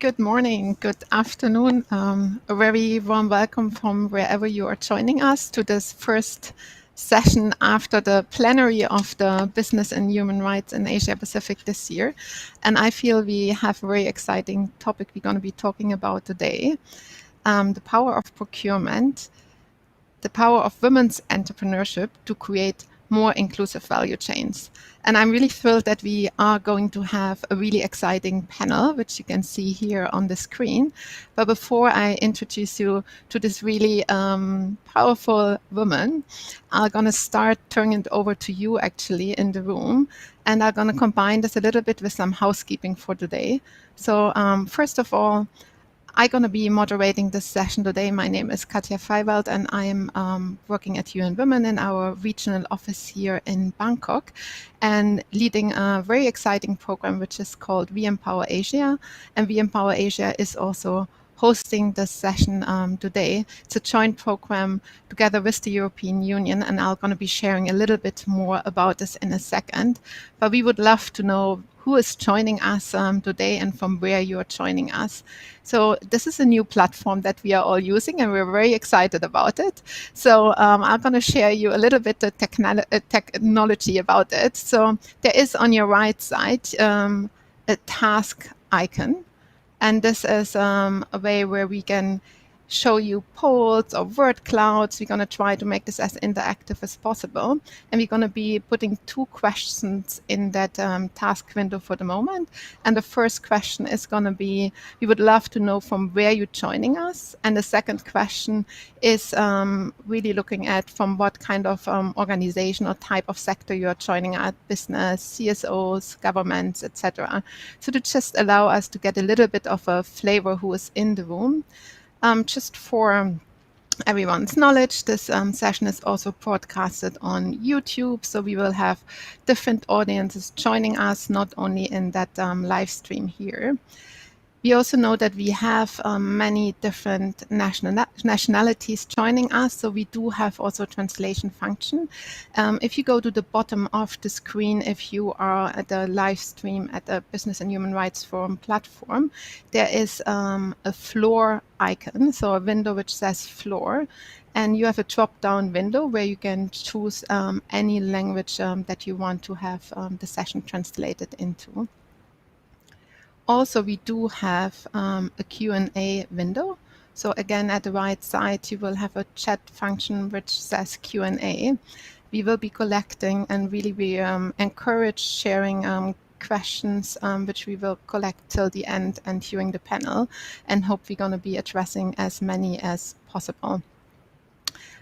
Good morning, good afternoon. A very warm welcome from wherever you are joining us to this first session after the plenary of the Business and Human Rights in Asia Pacific this year. And I feel we have a very exciting topic we're going to be talking about today. The power of procurement, the power of women's entrepreneurship to create more inclusive value chains. And I'm really thrilled that we are going to have a really exciting panel, which you can see here on the screen. But before I introduce you to this really powerful woman, I'm going to start turning it over to you actually in the room. And I'm going to combine this a little bit with some housekeeping for today. So first of all, I'm going to be moderating this session today. My name is Katja Freiwald, and I am working at UN Women in our regional office here in Bangkok and leading a very exciting program which is called WeEmpowerAsia. And WeEmpowerAsia is also hosting this session today. It's a joint program together with the European Union, and I'm going to be sharing a little bit more about this in a second. But we would love to know who is joining us today and from where you are joining us. So this is a new platform that we are all using, and we're very excited about it. So I'm going to share you a little bit the technology about it. So there is on your right side a task icon. And this is a way where we can show you polls or word clouds. We're going to try to make this as interactive as possible. And we're going to be putting 2 questions in that task window for the moment. And the first question is going to be, we would love to know from where you're joining us. And the second question is really looking at from what kind of organization or type of sector you're joining at, business, CSOs, governments, etc. So to just allow us to get a little bit of a flavor who is in the room. Just for everyone's knowledge, this session is also broadcasted on YouTube, so we will have different audiences joining us, not only in that live stream here. We also know that we have many different nationalities joining us, so we do have also a translation function. If you go to the bottom of the screen, if you are at the live stream at the Business and Human Rights Forum platform, there is a floor icon, so a window which says floor. And you have a drop-down window where you can choose any language that you want to have the session translated into. Also, we do have a Q&A window. So again, at the right side, you will have a chat function which says Q&A. We will be collecting, and really we encourage sharing questions which we will collect till the end and during the panel, and hope we're going to be addressing as many as possible.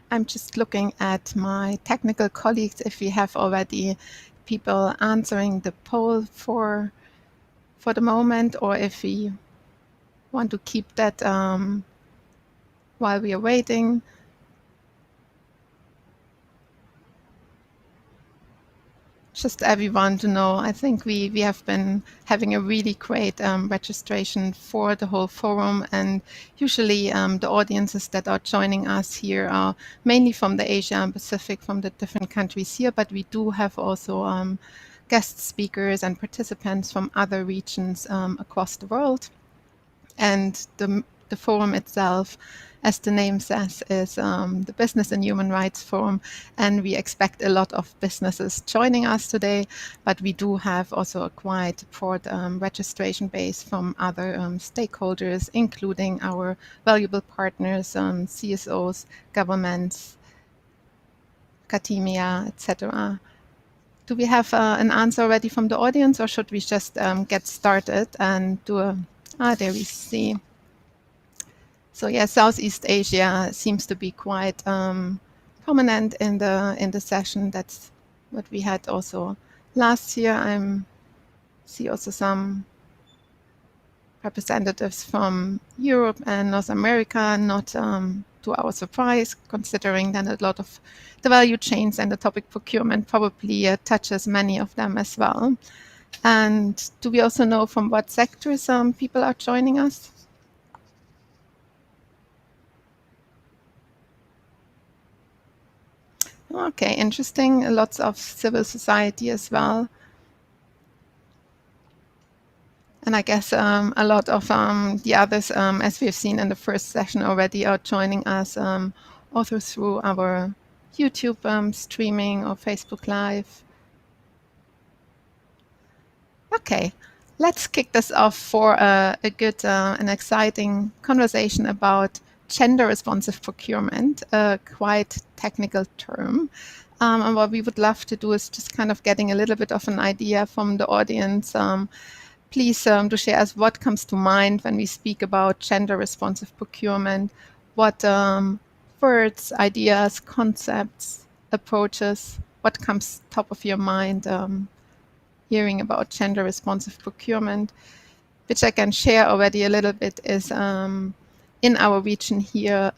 I'm just looking at my technical colleagues if we have already people answering the poll for the moment, or if we want to keep that while we are waiting. Just everyone to know, I think we have been having a really great registration for the whole forum, and usually the audiences that are joining us here are mainly from the Asia and Pacific, from the different countries here, but we do have also guest speakers and participants from other regions across the world. And the forum itself, as the name says, is the Business and Human Rights Forum. And we expect a lot of businesses joining us today, but we do have also a quite broad registration base from other stakeholders, including our valuable partners, CSOs, governments, academia, etc. Do we have an answer already from the audience, or should we just get started and do a... there we see. So yeah, Southeast Asia seems to be quite prominent in the session. That's what we had also last year. I see also some representatives from Europe and North America, not to our surprise, considering that a lot of the value chains and the topic procurement probably touches many of them as well. And do we also know from what sectors people are joining us? Okay, interesting. Lots of civil society as well. And I guess a lot of the others, as we've seen in the first session already, are joining us also through our YouTube streaming or Facebook Live. Okay, let's kick this off for a good and exciting conversation about gender responsive procurement, a quite technical term. And what we would love to do is just kind of getting a little bit of an idea from the audience. Please do share us what comes to mind when we speak about gender responsive procurement, what words, ideas, concepts, approaches, what comes top of your mind hearing about gender responsive procurement, which I can share already a little bit, is in our region here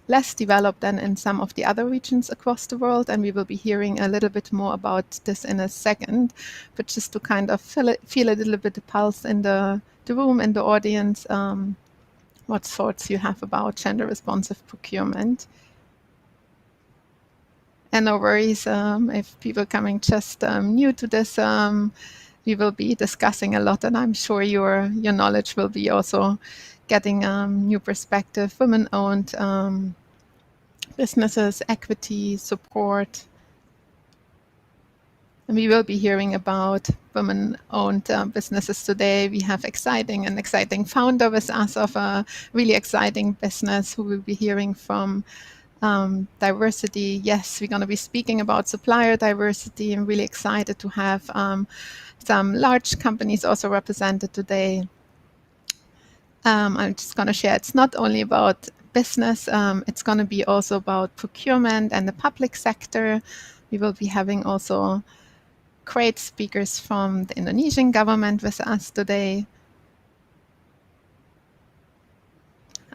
less developed than in some of the other regions across the world. And we will be hearing a little bit more about this in a second. But just to kind of feel a little bit the pulse in the room, in the audience, what thoughts you have about gender responsive procurement. And no worries if people coming just new to this, we will be discussing a lot, and I'm sure your knowledge will be also getting new perspective, women-owned businesses, equity, support. And we will be hearing about women-owned businesses today. We have an exciting founder with us of a really exciting business who will be hearing from. Diversity, yes, we're going to be speaking about supplier diversity. I'm really excited to have some large companies also represented today. I'm just going to share, it's not only about business, it's going to be also about procurement and the public sector. We will be having also great speakers from the Indonesian government with us today.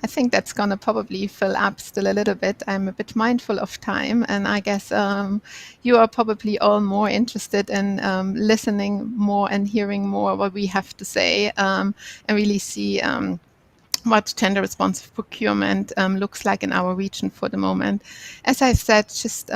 I think that's going to probably fill up still a little bit. I'm a bit mindful of time, and I guess you are probably all more interested in listening more and hearing more what we have to say and really see what gender responsive procurement looks like in our region for the moment. As I said, just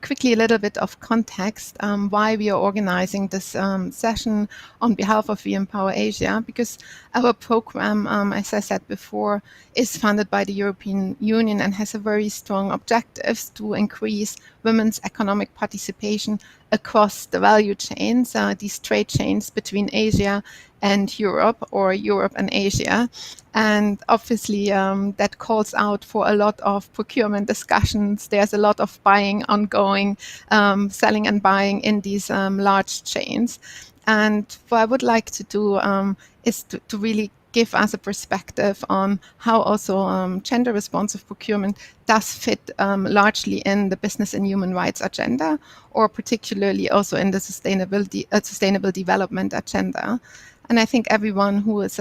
quickly a little bit of context why we are organizing this session on behalf of WeEmpowerAsia, because our program, as I said before, is funded by the European Union and has a very strong objectives to increase women's economic participation across the value chains, these trade chains between Asia and Europe, or Europe and Asia. And obviously that calls out for a lot of procurement discussions. There's a lot of buying ongoing, selling and buying in these large chains. And what I would like to do is to really give us a perspective on how also gender responsive procurement does fit largely in the business and human rights agenda, or particularly also in the sustainable development agenda. And I think everyone who is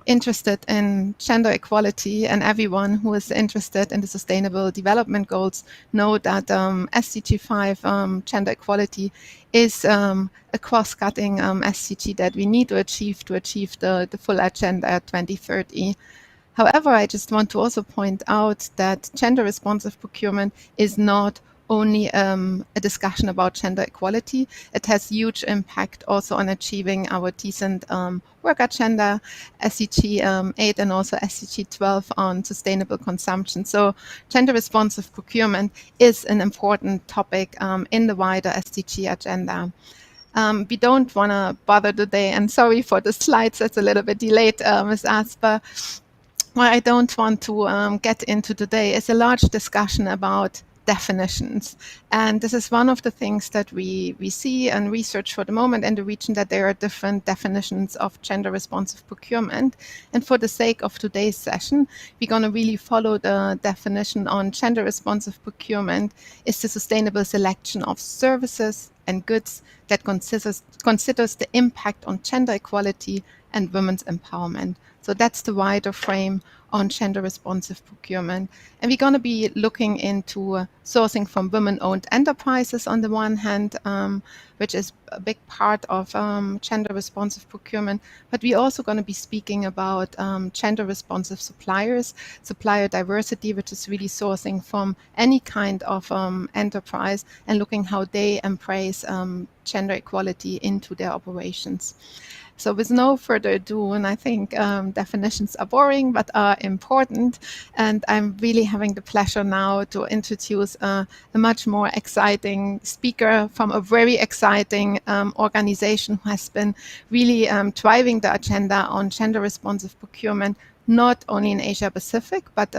interested in gender equality and everyone who is interested in the sustainable development goals know that SDG 5 gender equality is a cross-cutting SDG that we need to achieve the full agenda 2030. However, I just want to also point out that gender responsive procurement is not only a discussion about gender equality. It has huge impact also on achieving our decent work agenda, SDG 8 and also SDG 12 on sustainable consumption. So gender responsive procurement is an important topic in the wider SDG agenda. We don't want to bother today, and sorry for the slides, it's a little bit delayed, Ms. Asper. What I don't want to get into today is a large discussion about definitions. And this is one of the things that we see and research for the moment in the region, that there are different definitions of gender responsive procurement. And for the sake of today's session, we're going to really follow the definition on gender responsive procurement is the sustainable selection of services and goods that considers the impact on gender equality and women's empowerment. So that's the wider frame on gender responsive procurement. And we're going to be looking into sourcing from women-owned enterprises on the one hand, which is a big part of gender responsive procurement. But we're also going to be speaking about gender responsive suppliers, supplier diversity, which is really sourcing from any kind of enterprise and looking how they embrace gender equality into their operations. So with no further ado, and I think definitions are boring but are important, and I'm really having the pleasure now to introduce a much more exciting speaker from a very exciting organization who has been really driving the agenda on gender responsive procurement, not only in Asia Pacific, but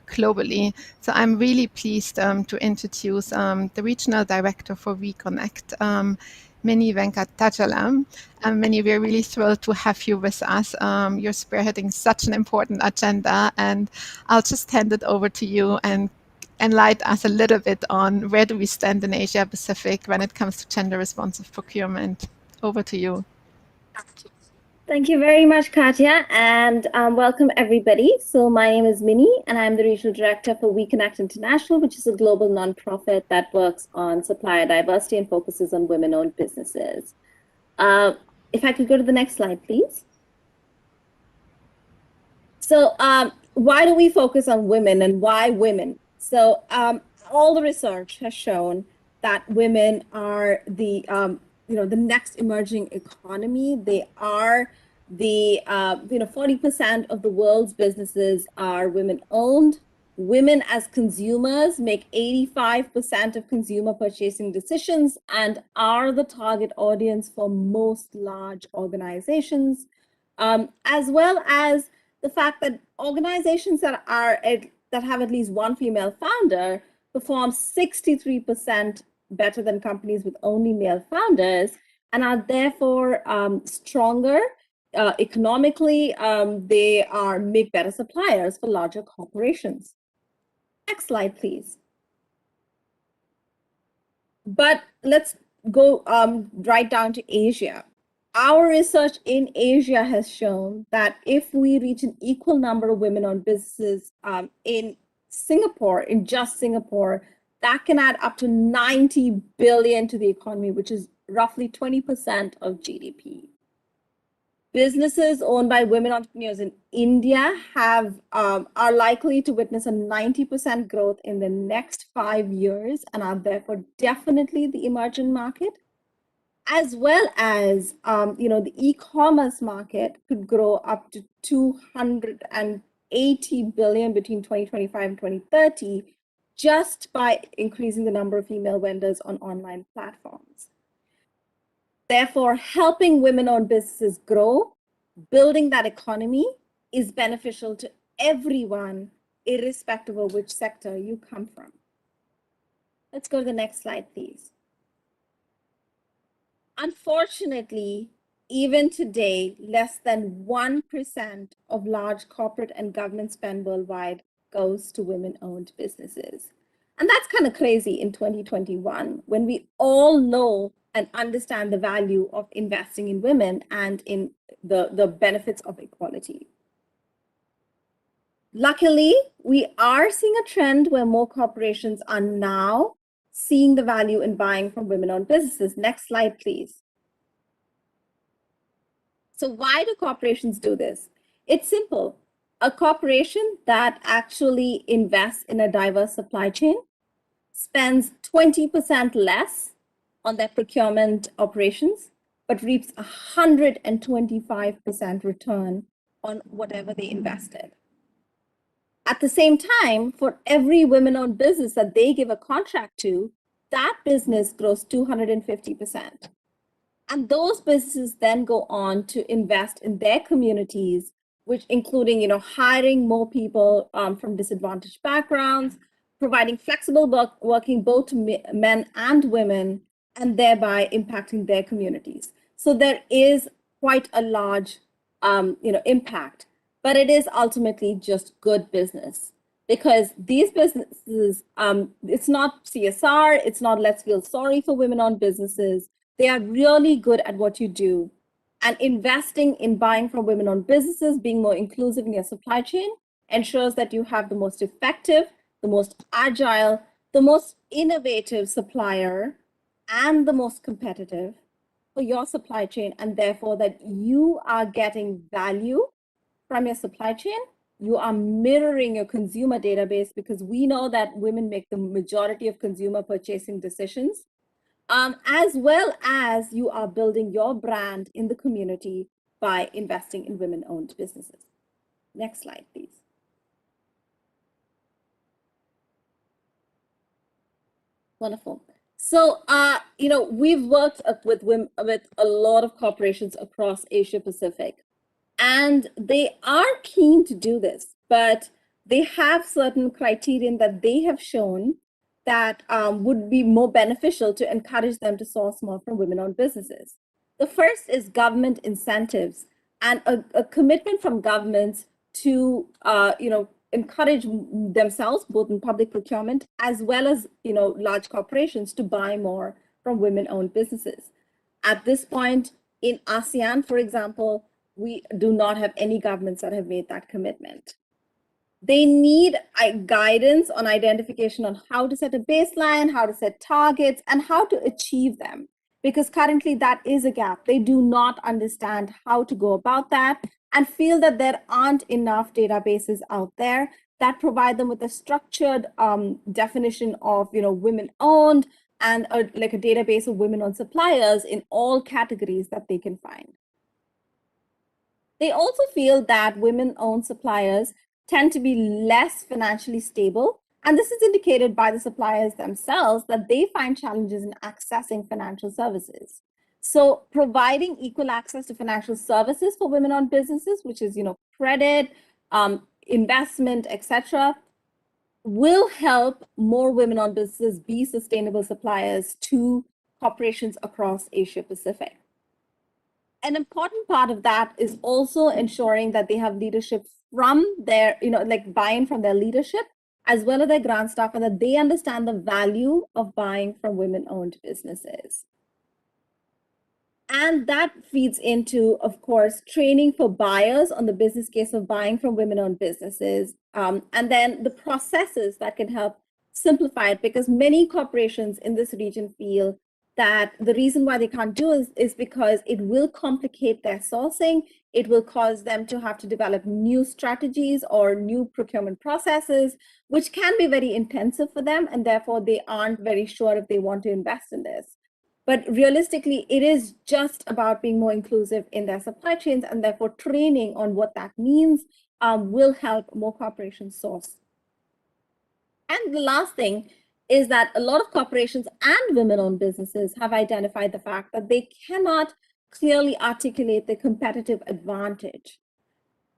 globally. So I'm really pleased to introduce the Regional Director for Reconnect, Minnie Venkatachalam. Minnie, we're really thrilled to have you with us. You're spearheading such an important agenda, and I'll just hand it over to you and enlighten us a little bit on where do we stand in Asia Pacific when it comes to gender responsive procurement. Over to you. Thank you very much, Katja, and welcome everybody. So my name is Minnie, and I'm the Regional Director for WeConnect International, which is a global nonprofit that works on supplier diversity and focuses on women-owned businesses. If I could go to the next slide, please. So why do we focus on women and why women? So all the research has shown that women are the the next emerging economy. They are the 40% of the world's businesses are women-owned. Women as consumers make 85% of consumer purchasing decisions and are the target audience for most large organizations, as well as the fact that organizations that have at least one female founder perform 63% better than companies with only male founders and are therefore stronger economically. They make better suppliers for larger corporations. Next slide, please. But let's go right down to Asia. Our research in Asia has shown that if we reach an equal number of women-owned businesses in Singapore, in just Singapore, that can add up to 90 billion to the economy, which is roughly 20% of GDP. Businesses owned by women entrepreneurs in India are likely to witness a 90% growth in the next 5 years and are therefore definitely the emerging market, as well as the e-commerce market could grow up to 280 billion between 2025 and 2030 just by increasing the number of female vendors on online platforms. Therefore, helping women-owned businesses grow, building that economy is beneficial to everyone, irrespective of which sector you come from. Let's go to the next slide, please. Unfortunately, even today, less than 1% of large corporate and government spend worldwide goes to women-owned businesses. And that's kind of crazy in 2021, when we all know and understand the value of investing in women and in the benefits of equality. Luckily, we are seeing a trend where more corporations are now seeing the value in buying from women-owned businesses. Next slide, please. So why do corporations do this? It's simple. A corporation that actually invests in a diverse supply chain spends 20% less on their procurement operations, but reaps 125% return on whatever they invested. At the same time, for every women-owned business that they give a contract to, that business grows 250%. And those businesses then go on to invest in their communities, which including hiring more people from disadvantaged backgrounds, providing flexible working both to men and women, and thereby impacting their communities. So there is quite a large impact, but it is ultimately just good business, because these businesses, it's not CSR, it's not let's feel sorry for women-owned businesses. They are really good at what you do. And investing in buying from women-owned businesses, being more inclusive in your supply chain, ensures that you have the most effective, the most agile, the most innovative supplier, and the most competitive for your supply chain, and therefore that you are getting value from your supply chain. You are mirroring your consumer database, because we know that women make the majority of consumer purchasing decisions. as well as you are building your brand in the community by investing in women-owned businesses. Next slide, please. Wonderful. So, we've worked with a lot of corporations across Asia Pacific, and they are keen to do this, but they have certain criterion that they have shown that would be more beneficial to encourage them to source more from women-owned businesses. The first is government incentives and a commitment from governments to, encourage themselves, both in public procurement as well as, large corporations, to buy more from women-owned businesses. At this point in ASEAN, for example, we do not have any governments that have made that commitment. They need guidance on identification on how to set a baseline, how to set targets, and how to achieve them. Because currently that is a gap. They do not understand how to go about that and feel that there aren't enough databases out there that provide them with a structured definition of, women-owned and like a database of women-owned suppliers in all categories that they can find. They also feel that women-owned suppliers tend to be less financially stable, and this is indicated by the suppliers themselves that they find challenges in accessing financial services. So providing equal access to financial services for women-owned businesses, which is, credit, investment, etc., will help more women-owned businesses be sustainable suppliers to corporations across Asia Pacific. An important part of that is also ensuring that they have leadership from their, buy-in from their leadership, as well as their grant staff, and that they understand the value of buying from women-owned businesses. And that feeds into, of course, training for buyers on the business case of buying from women-owned businesses, and then the processes that can help simplify it, because many corporations in this region feel that the reason why they can't do it is because it will complicate their sourcing. It will cause them to have to develop new strategies or new procurement processes, which can be very intensive for them, and therefore they aren't very sure if they want to invest in this. But realistically, it is just about being more inclusive in their supply chains, and therefore training on what that means will help more corporations source. And the last thing is that a lot of corporations and women-owned businesses have identified the fact that they cannot clearly articulate their competitive advantage.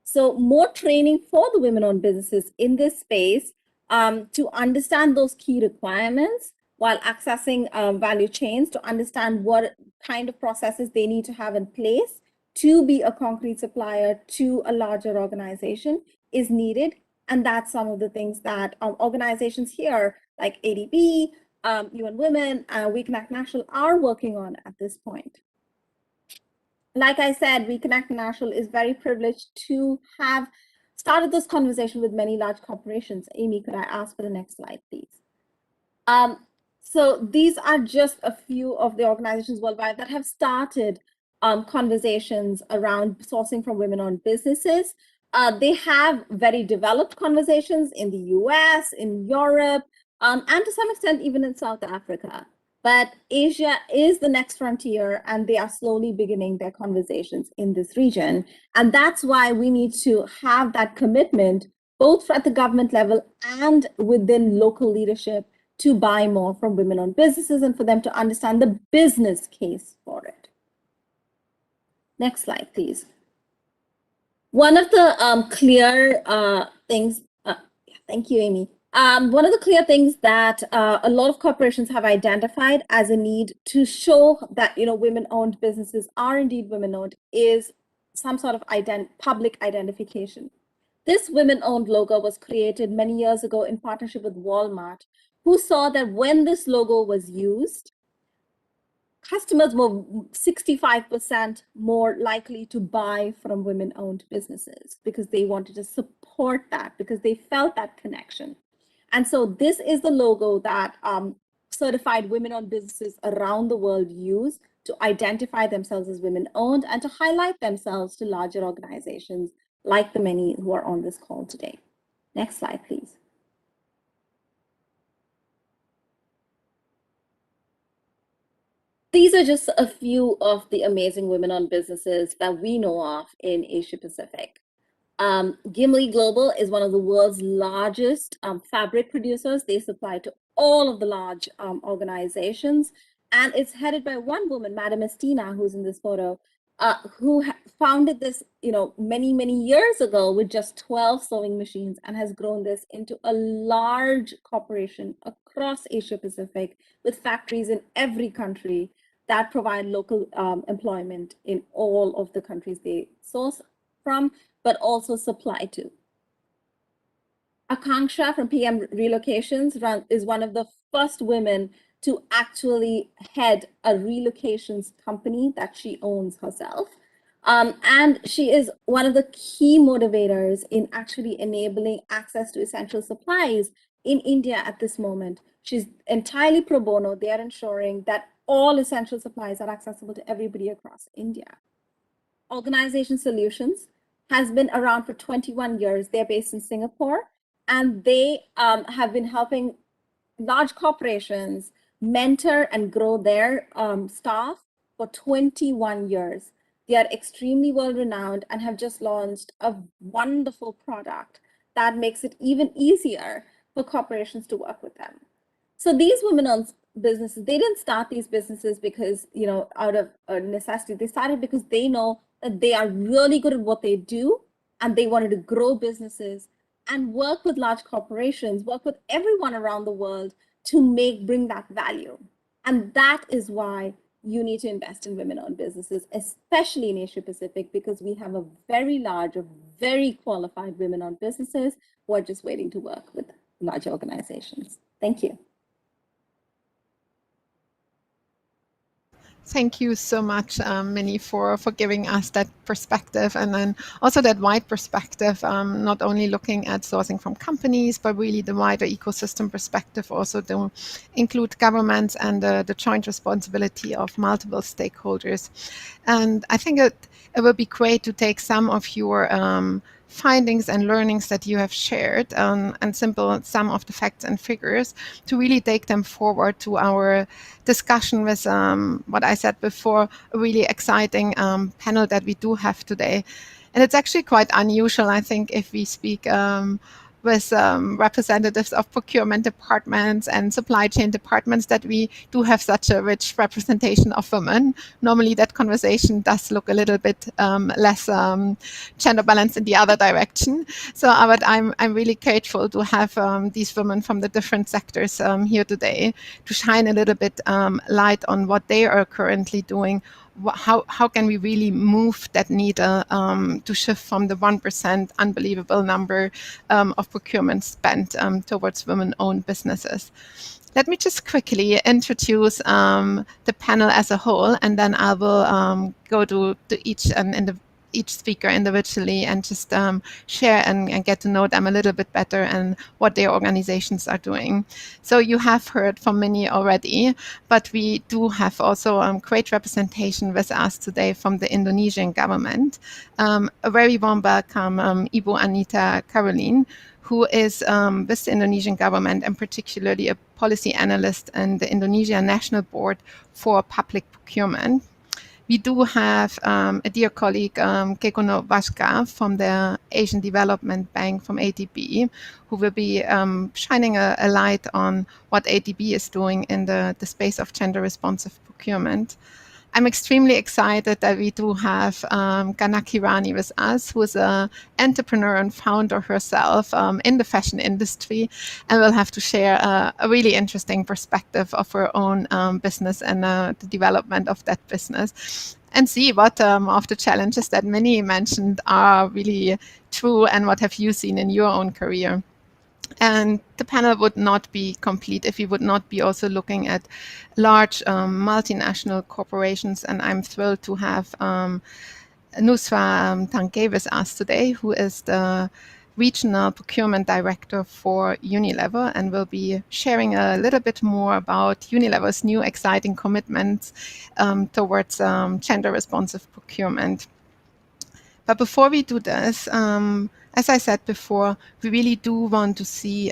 So more training for the women-owned businesses in this space to understand those key requirements while accessing value chains, to understand what kind of processes they need to have in place to be a concrete supplier to a larger organization is needed. And that's some of the things that organizations here like ADB, UN Women, WeConnect National are working on at this point. Like I said, Reconnect National is very privileged to have started this conversation with many large corporations. Amy, could I ask for the next slide, please? So these are just a few of the organizations worldwide that have started conversations around sourcing from women-owned businesses. They have very developed conversations in the US, in Europe, and to some extent even in South Africa. But Asia is the next frontier, and they are slowly beginning their conversations in this region. And that's why we need to have that commitment, both at the government level and within local leadership, to buy more from women-owned businesses and for them to understand the business case for it. Next slide, please. One of the clear things, thank you, Amy. One of the clear things that a lot of corporations have identified as a need to show that women-owned businesses are indeed women-owned is some sort of public identification. This women-owned logo was created many years ago in partnership with Walmart, who saw that when this logo was used, customers were 65% more likely to buy from women-owned businesses because they wanted to support that, because they felt that connection. And so this is the logo that certified women-owned businesses around the world use to identify themselves as women-owned and to highlight themselves to larger organizations like the many who are on this call today. Next slide, please. These are just a few of the amazing women-owned businesses that we know of in Asia Pacific. Gimli Global is one of the world's largest fabric producers. They supply to all of the large organizations, and it's headed by one woman, Madam Estina, who's in this photo, who founded this, many years ago with just 12 sewing machines, and has grown this into a large corporation across Asia Pacific with factories in every country that provide local employment in all of the countries they source from, but also supply to. Akanksha from PM Relocations is one of the first women to actually head a relocations company that she owns herself. And she is one of the key motivators in actually enabling access to essential supplies in India at this moment. She's entirely pro bono. They are ensuring that all essential supplies are accessible to everybody across India. Organization Solutions has been around for 21 years. They're based in Singapore, and they have been helping large corporations mentor and grow their staff for 21 years. They are extremely well renowned and have just launched a wonderful product that makes it even easier for corporations to work with them. So these women-owned businesses, they didn't start these businesses because, out of necessity. They started because they know that they are really good at what they do, and they wanted to grow businesses and work with large corporations, work with everyone around the world to bring that value. And that is why you need to invest in women-owned businesses, especially in Asia Pacific, because we have a very large, very qualified women-owned businesses who are just waiting to work with large organizations. Thank you. Thank you so much, Minnie, for giving us that perspective, and then also that wide perspective, not only looking at sourcing from companies, but really the wider ecosystem perspective, also to include governments and the joint responsibility of multiple stakeholders. And I think it will be great to take some of your findings and learnings that you have shared, and some of the facts and figures, to really take them forward to our discussion with what I said before, a really exciting panel that we do have today. And it's actually quite unusual, I think, if we speak with representatives of procurement departments and supply chain departments, that we do have such a rich representation of women. Normally that conversation does look a little bit less gender balanced in the other direction. So but I'm really grateful to have these women from the different sectors here today to shine a little bit light on what they are currently doing. How can we really move that needle to shift from the 1% unbelievable number of procurement spent towards women-owned businesses? Let me just quickly introduce the panel as a whole, and then I will go to each speaker individually and just share and get to know them a little bit better and what their organizations are doing. So you have heard from many already, but we do have also great representation with us today from the Indonesian government. A very warm welcome, Ibu Anita Caroline, who is with the Indonesian government, and particularly a policy analyst in the Indonesian National Board for Public Procurement. We do have a dear colleague, Kekono Vaska, from the Asian Development Bank from ADB, who will be shining a light on what ADB is doing in the space of gender responsive procurement. I'm extremely excited that we do have Kanaki Rani with us, who is an entrepreneur and founder herself in the fashion industry, and will have to share a really interesting perspective of her own business and the development of that business, and see what of the challenges that Minnie mentioned are really true, and what have you seen in your own career. And the panel would not be complete if we would not be also looking at large multinational corporations. And I'm thrilled to have Nusra Tanke with us today, who is the Regional Procurement Director for Unilever, and will be sharing a little bit more about Unilever's new exciting commitments towards gender responsive procurement. But before we do this, as I said before, we really do want to see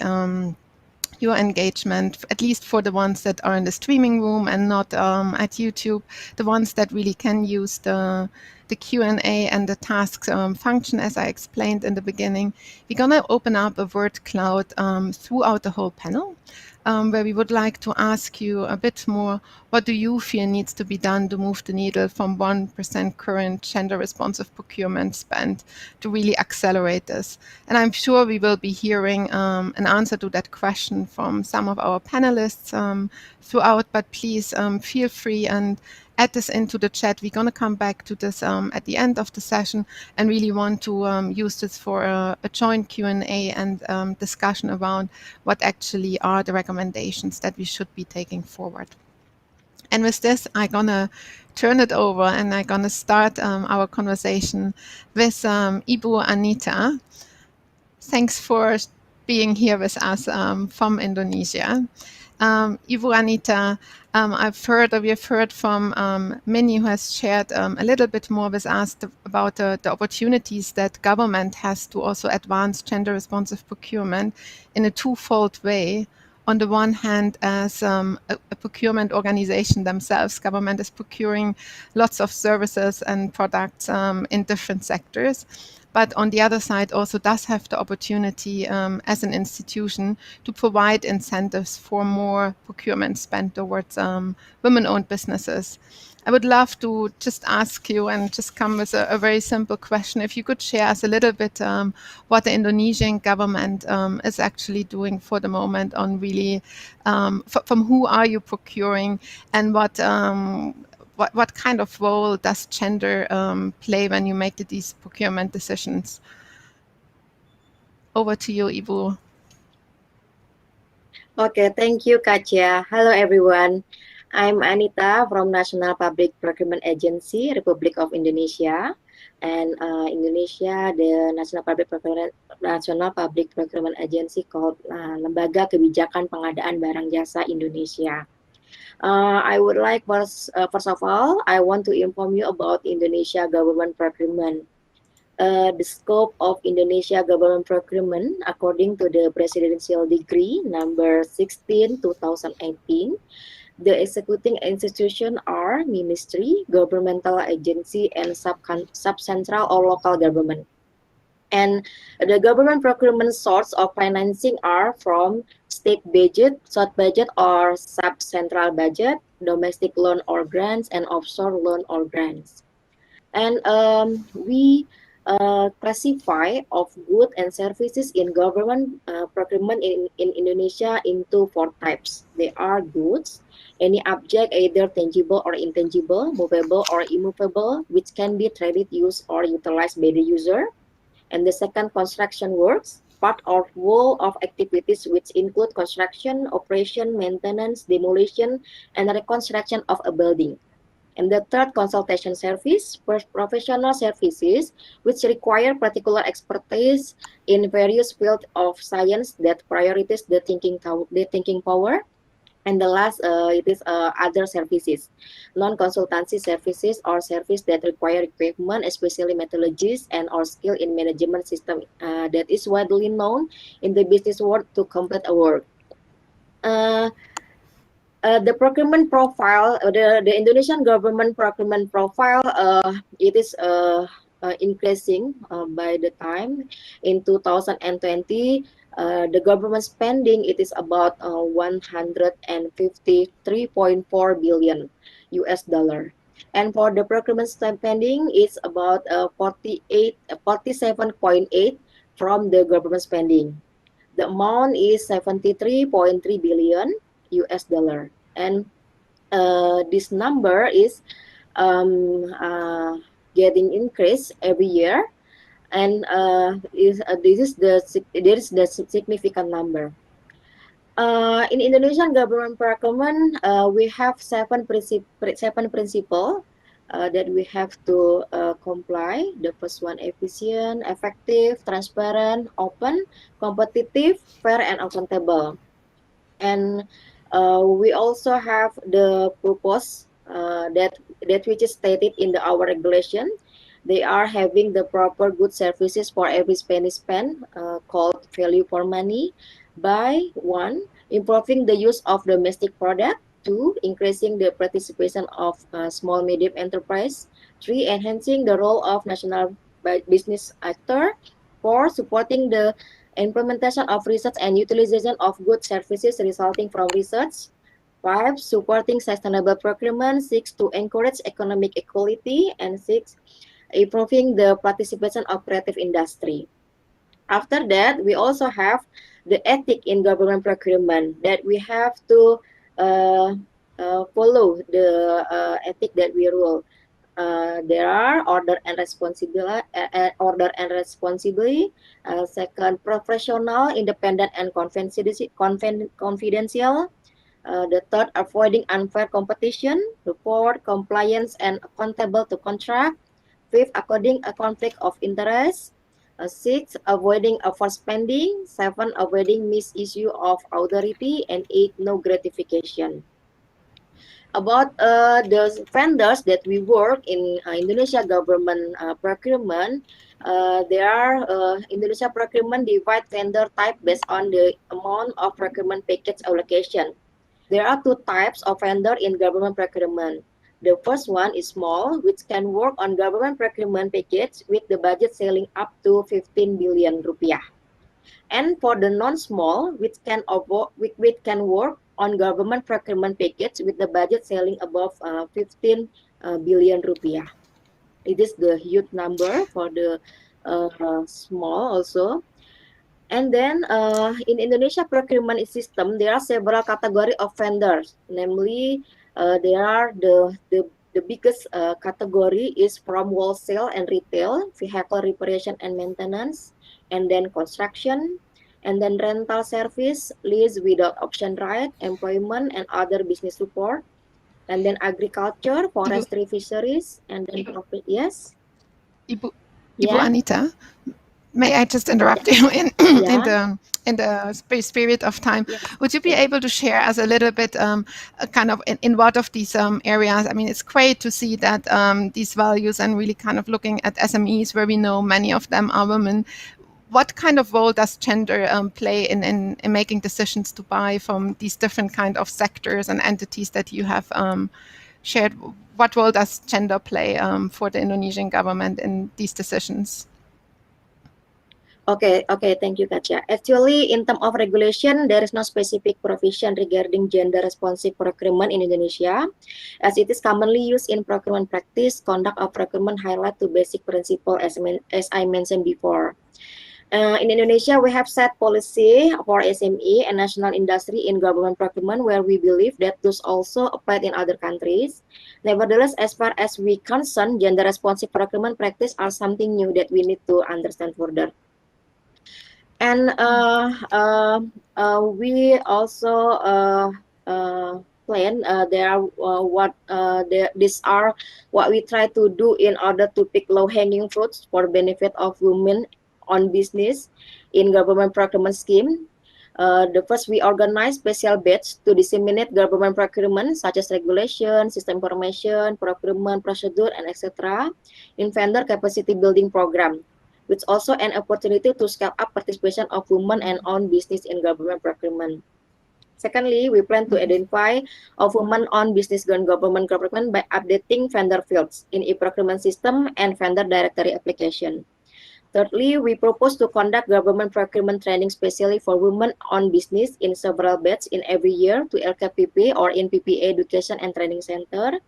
your engagement, at least for the ones that are in the streaming room and not at YouTube, the ones that really can use the Q&A and the tasks function, as I explained in the beginning. We're going to open up a word cloud throughout the whole panel, where we would like to ask you a bit more, what do you feel needs to be done to move the needle from 1% current gender responsive procurement spend to really accelerate this? And I'm sure we will be hearing an answer to that question from some of our panelists throughout, but please feel free and add this into the chat. We're going to come back to this at the end of the session and really want to use this for a joint Q&A and discussion around what actually are the recommendations that we should be taking forward. And with this, I'm going to turn it over and I'm going to start our conversation with Ibu Anita. Thanks for being here with us from Indonesia. Ibu Anita, we have heard from Minnie, who has shared a little bit more with us about the opportunities that government has to also advance gender responsive procurement in a twofold way. On the one hand, as a procurement organization themselves, government is procuring lots of services and products in different sectors. But on the other side, also does have the opportunity as an institution to provide incentives for more procurement spent towards women-owned businesses. I would love to just ask you and just come with a very simple question. If you could share us a little bit what the Indonesian government is actually doing for the moment on really from who are you procuring and what kind of role does gender play when you make these procurement decisions? Over to you, Ibu. Okay, thank you, Katja. Hello, everyone. I'm Anita from National Public Procurement Agency, Republic of Indonesia. And Indonesia, the National Public Procurement Agency called Lembaga Kebijakan Pengadaan Barang Jasa Indonesia. I would like first of all, I want to inform you about Indonesia government procurement. The scope of Indonesia government procurement, according to the Presidential Decree number 16, 2018, the executing institution are ministry, governmental agency, and sub-central or local government. And the government procurement source of financing are from state budget, short budget or sub-central budget, domestic loan or grants, and offshore loan or grants. And we classify of goods and services in government procurement in Indonesia into 4 types. They are goods, any object either tangible or intangible, movable or immovable, which can be traded, used, or utilized by the user. And the second, construction works, part or whole of activities which include construction, operation, maintenance, demolition, and reconstruction of a building. And the third, consultation service, professional services, which require particular expertise in various fields of science that prioritize the thinking power. And the last, it is other services, non-consultancy services or service that require equipment, especially methodologies and or skill in management system that is widely known in the business world to complete a work. The procurement profile, the Indonesian government procurement profile, it is increasing by the time. In 2020, the government spending, it is about 153.4 billion US dollar. And for the procurement spending, it's about 47.8 from the government spending. The amount is 73.3 billion US dollar. And this number is getting increased every year. And there is the significant number. In Indonesian government procurement, we have seven principles that we have to comply. The first one, efficient, effective, transparent, open, competitive, fair, and accountable. And we also have the purpose that which is stated in our regulation. They are having the proper good services for every penny spent, called value for money. By one, improving the use of domestic product. 2, increasing the participation of small medium enterprise. 3, enhancing the role of national business actor. 4, supporting the implementation of research and utilization of good services resulting from research. 5, supporting sustainable procurement. 6, to encourage economic equality. And 6, improving the participation of creative industry. After that, we also have the ethic in government procurement, that we have to follow the ethic that we rule. There are order and responsibility. Second, professional, independent, and confidential. The third, avoiding unfair competition. The fourth, compliance and accountable to contract. Fifth, avoiding a conflict of interest. 6, avoiding overspending. 7, avoiding misuse of authority. And 8, no gratification. About the vendors that we work in Indonesia government procurement, there are Indonesia procurement divide vendor type based on the amount of procurement package allocation. There are 2 types of vendor in government procurement. The first one is small, which can work on government procurement package with the budget selling up to 15 billion rupiah. And for the non-small, which can work on government procurement package with the budget selling above 15 billion rupiah. It is the huge number for the small also. And then in Indonesia procurement system, there are several categories of vendors. Namely, there are the biggest category is from wholesale and retail, vehicle reparation and maintenance, and then construction, and then rental service, lease without option right, employment, and other business support, and then agriculture, forestry, fisheries, and then profit. Yes. Ibu Yeah. Anita, may I just interrupt you in the spirit of time? Yeah. Would you be able to share us a little bit, kind of in what of these areas? I mean, it's great to see that these values and really kind of looking at SMEs, where we know many of them are women. What kind of role does gender play in making decisions to buy from these different kind of sectors and entities that you have shared? What role does gender play for the Indonesian government in these decisions? Okay, thank you, Katja. Actually, in terms of regulation, there is no specific provision regarding gender-responsive procurement in Indonesia, as it is commonly used in procurement practice. Conduct of procurement highlight two basic principles as I mentioned before. In Indonesia, we have set policy for SME and national industry in government procurement, where we believe that those also applied in other countries. Nevertheless, as far as we concern, gender-responsive procurement practice are something new that we need to understand further. And we also plan these are what we try to do in order to pick low-hanging fruits for benefit of women on business in government procurement scheme. The first, we organize special batch to disseminate government procurement such as regulation, system information, procurement procedure, and etc. in vendor capacity building program, which also an opportunity to scale up participation of women and own business in government procurement. Secondly, we plan to identify of women-owned business and government procurement by updating vendor fields in e-procurement system and vendor directory application. Thirdly, we propose to conduct government procurement training specially for women-owned business in several batches in every year to LKPP or in PPA Education and Training Center.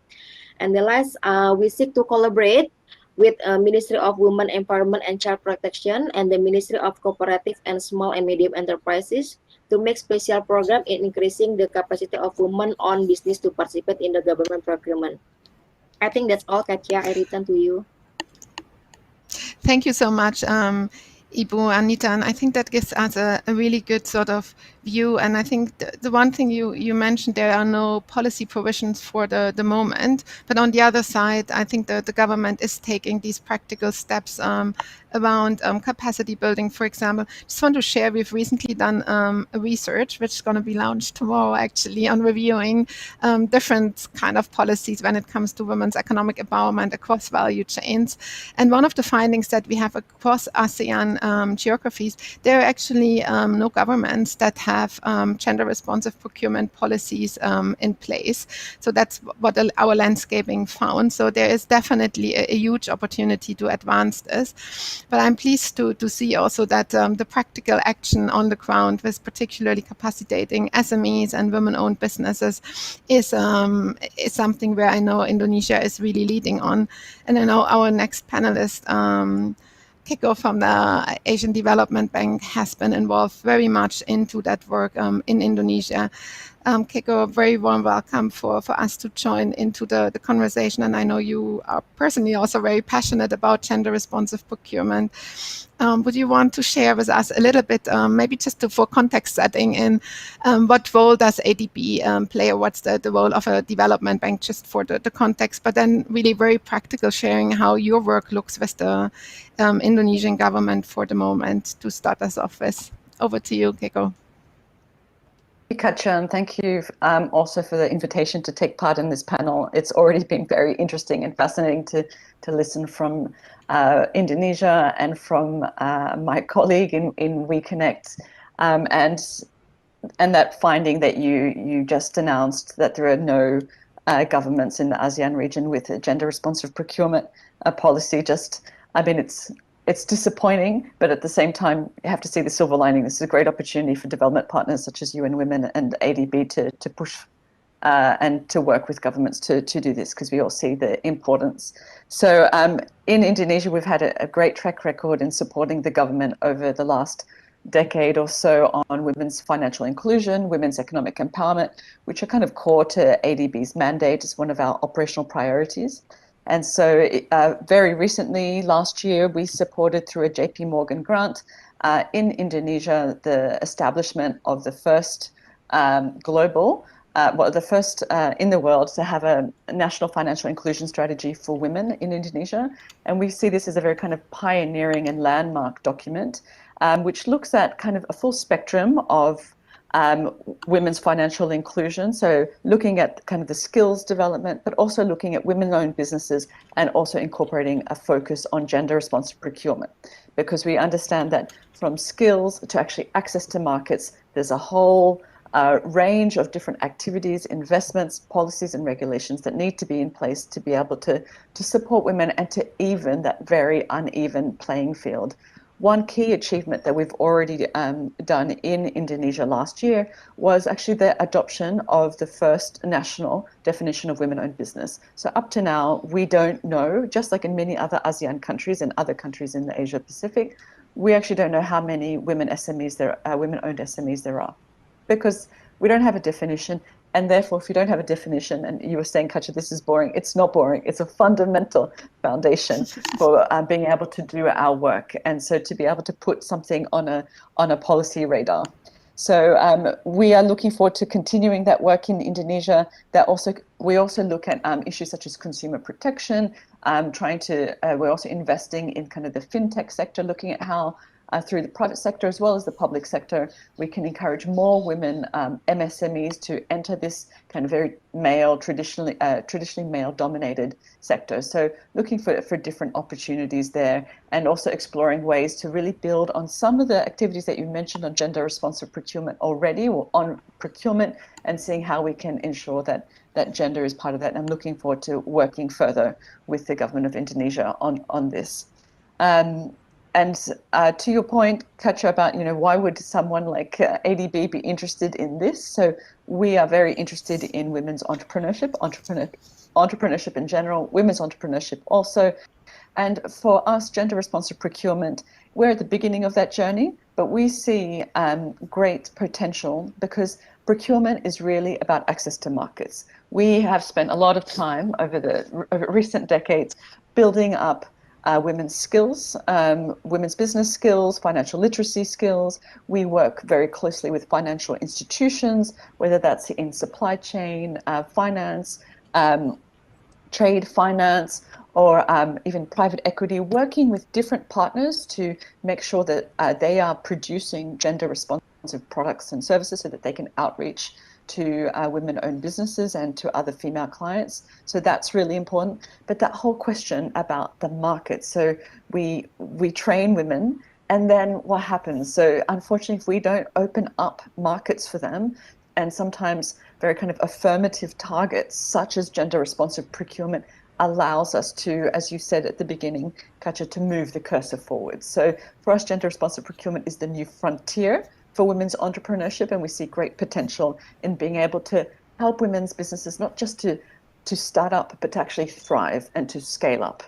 And the last, we seek to collaborate with Ministry of Women Empowerment and Child Protection and the Ministry of Cooperative and Small and Medium Enterprises to make special program in increasing the capacity of women-owned business to participate in the government procurement. I think that's all, Katja. I return to you. Thank you so much, Ibu Anita, and I think that gives us a really good sort of view. And I think the one thing you mentioned, there are no policy provisions for the moment, but on the other side, I think the government is taking these practical steps around capacity building, for example. Just want to share, we've recently done a research which is going to be launched tomorrow, actually, on reviewing different kind of policies when it comes to women's economic empowerment across value chains. And one of the findings that we have across ASEAN geographies, there are actually no governments that have have gender responsive procurement policies in place. So that's what our landscaping found. So there is definitely a huge opportunity to advance this. But I'm pleased to see also that the practical action on the ground with particularly capacitating SMEs and women-owned businesses is something where I know Indonesia is really leading on. And I know our next panelist, Kiko from the Asian Development Bank, has been involved very much into that work in Indonesia. Kiko, very warm welcome for us to join into the conversation. And I know you are personally also very passionate about gender responsive procurement. Would you want to share with us a little bit, maybe just for context setting, in what role does ADB play, or what's the role of a development bank, just for the context, but then really very practical sharing how your work looks with the Indonesian government for the moment to start us off with. Over to you, Kiko. Katja, and thank you also for the invitation to take part in this panel. It's already been very interesting and fascinating to listen from Indonesia and from my colleague in Reconnect, and that finding that you just announced, that there are no governments in the ASEAN region with a gender responsive procurement policy. It's disappointing, but at the same time, you have to see the silver lining. This is a great opportunity for development partners such as UN Women and ADB to push and to work with governments to do this, because we all see the importance. So in Indonesia, we've had a great track record in supporting the government over the last decade or so on women's financial inclusion, women's economic empowerment, which are kind of core to ADB's mandate as one of our operational priorities. And so very recently, last year, we supported through a JP Morgan grant in Indonesia the establishment of the first the first in the world to have a national financial inclusion strategy for women in Indonesia. And we see this as a very kind of pioneering and landmark document, which looks at kind of a full spectrum of women's financial inclusion. So looking at kind of the skills development, but also looking at women-owned businesses and also incorporating a focus on gender responsive procurement, because we understand that from skills to actually access to markets, there's a whole range of different activities, investments, policies and regulations that need to be in place to be able to support women and to even that very uneven playing field. One key achievement that we've already done in Indonesia last year was actually the adoption of the first national definition of women-owned business. So up to now, we don't know, just like in many other ASEAN countries and other countries in the Asia Pacific, we actually don't know how many women-owned SMEs there are, because we don't have a definition. And therefore, if you don't have a definition, and you were saying, Katja, this is boring, it's not boring. It's a fundamental foundation for being able to do our work. And so to be able to put something on a policy radar. So we are looking forward to continuing that work in Indonesia. We also look at issues such as consumer protection, we're also investing in kind of the fintech sector, looking at how through the private sector as well as the public sector, we can encourage more women MSMEs to enter this kind of very traditionally male-dominated sector. So looking for different opportunities there, and also exploring ways to really build on some of the activities that you mentioned on gender-responsive procurement already, or on procurement, and seeing how we can ensure that gender is part of that. And I'm looking forward to working further with the government of Indonesia on this. And to your point, Katja, about why would someone like ADB be interested in this? So we are very interested in women's entrepreneurship in general, women's entrepreneurship also. And for us, gender responsive procurement, we're at the beginning of that journey, but we see great potential, because procurement is really about access to markets. We have spent a lot of time over recent decades building up women's skills, women's business skills, financial literacy skills. We work very closely with financial institutions, whether that's in supply chain, finance, trade finance, or even private equity, working with different partners to make sure that they are producing gender responsive products and services so that they can outreach to women-owned businesses and to other female clients. So that's really important. But that whole question about the market, so we train women And then what happens? So unfortunately, if we don't open up markets for them, and sometimes very kind of affirmative targets, such as gender responsive procurement, allows us to, as you said at the beginning, Katja, to move the cursor forward. So for us, gender responsive procurement is the new frontier for women's entrepreneurship, and we see great potential in being able to help women's businesses not just to start up, but to actually thrive and to scale up.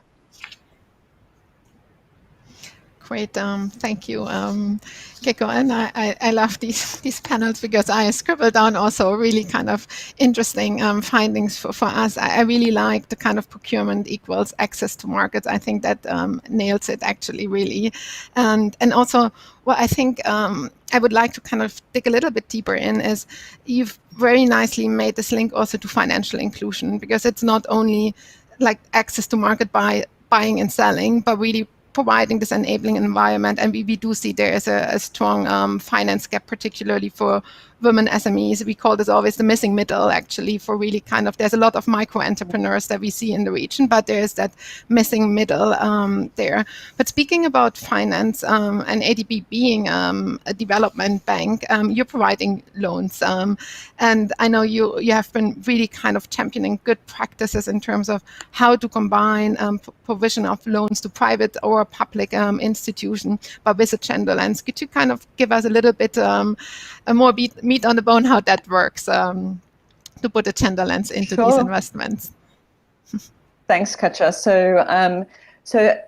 Great, thank you, Keiko. And I love these panels because I scribbled down also really kind of interesting findings for us. I really like the kind of procurement equals access to markets. I think that nails it actually really. And also what I think I would like to kind of dig a little bit deeper in is you've very nicely made this link also to financial inclusion, because it's not only like access to market by buying and selling, but really providing this enabling environment. And we do see there is a strong finance gap, particularly for women SMEs. We call this always the missing middle, actually, for really kind of, there's a lot of micro entrepreneurs that we see in the region, but there's that missing middle there. But speaking about finance, and ADB being a development bank, you're providing loans. And I know you have been really kind of championing good practices in terms of how to combine provision of loans to private or public institution, but with a gender lens. Could you kind of give us a little bit a more meat on the bone how that works, to put a gender lens into these investments? Thanks, Katja. So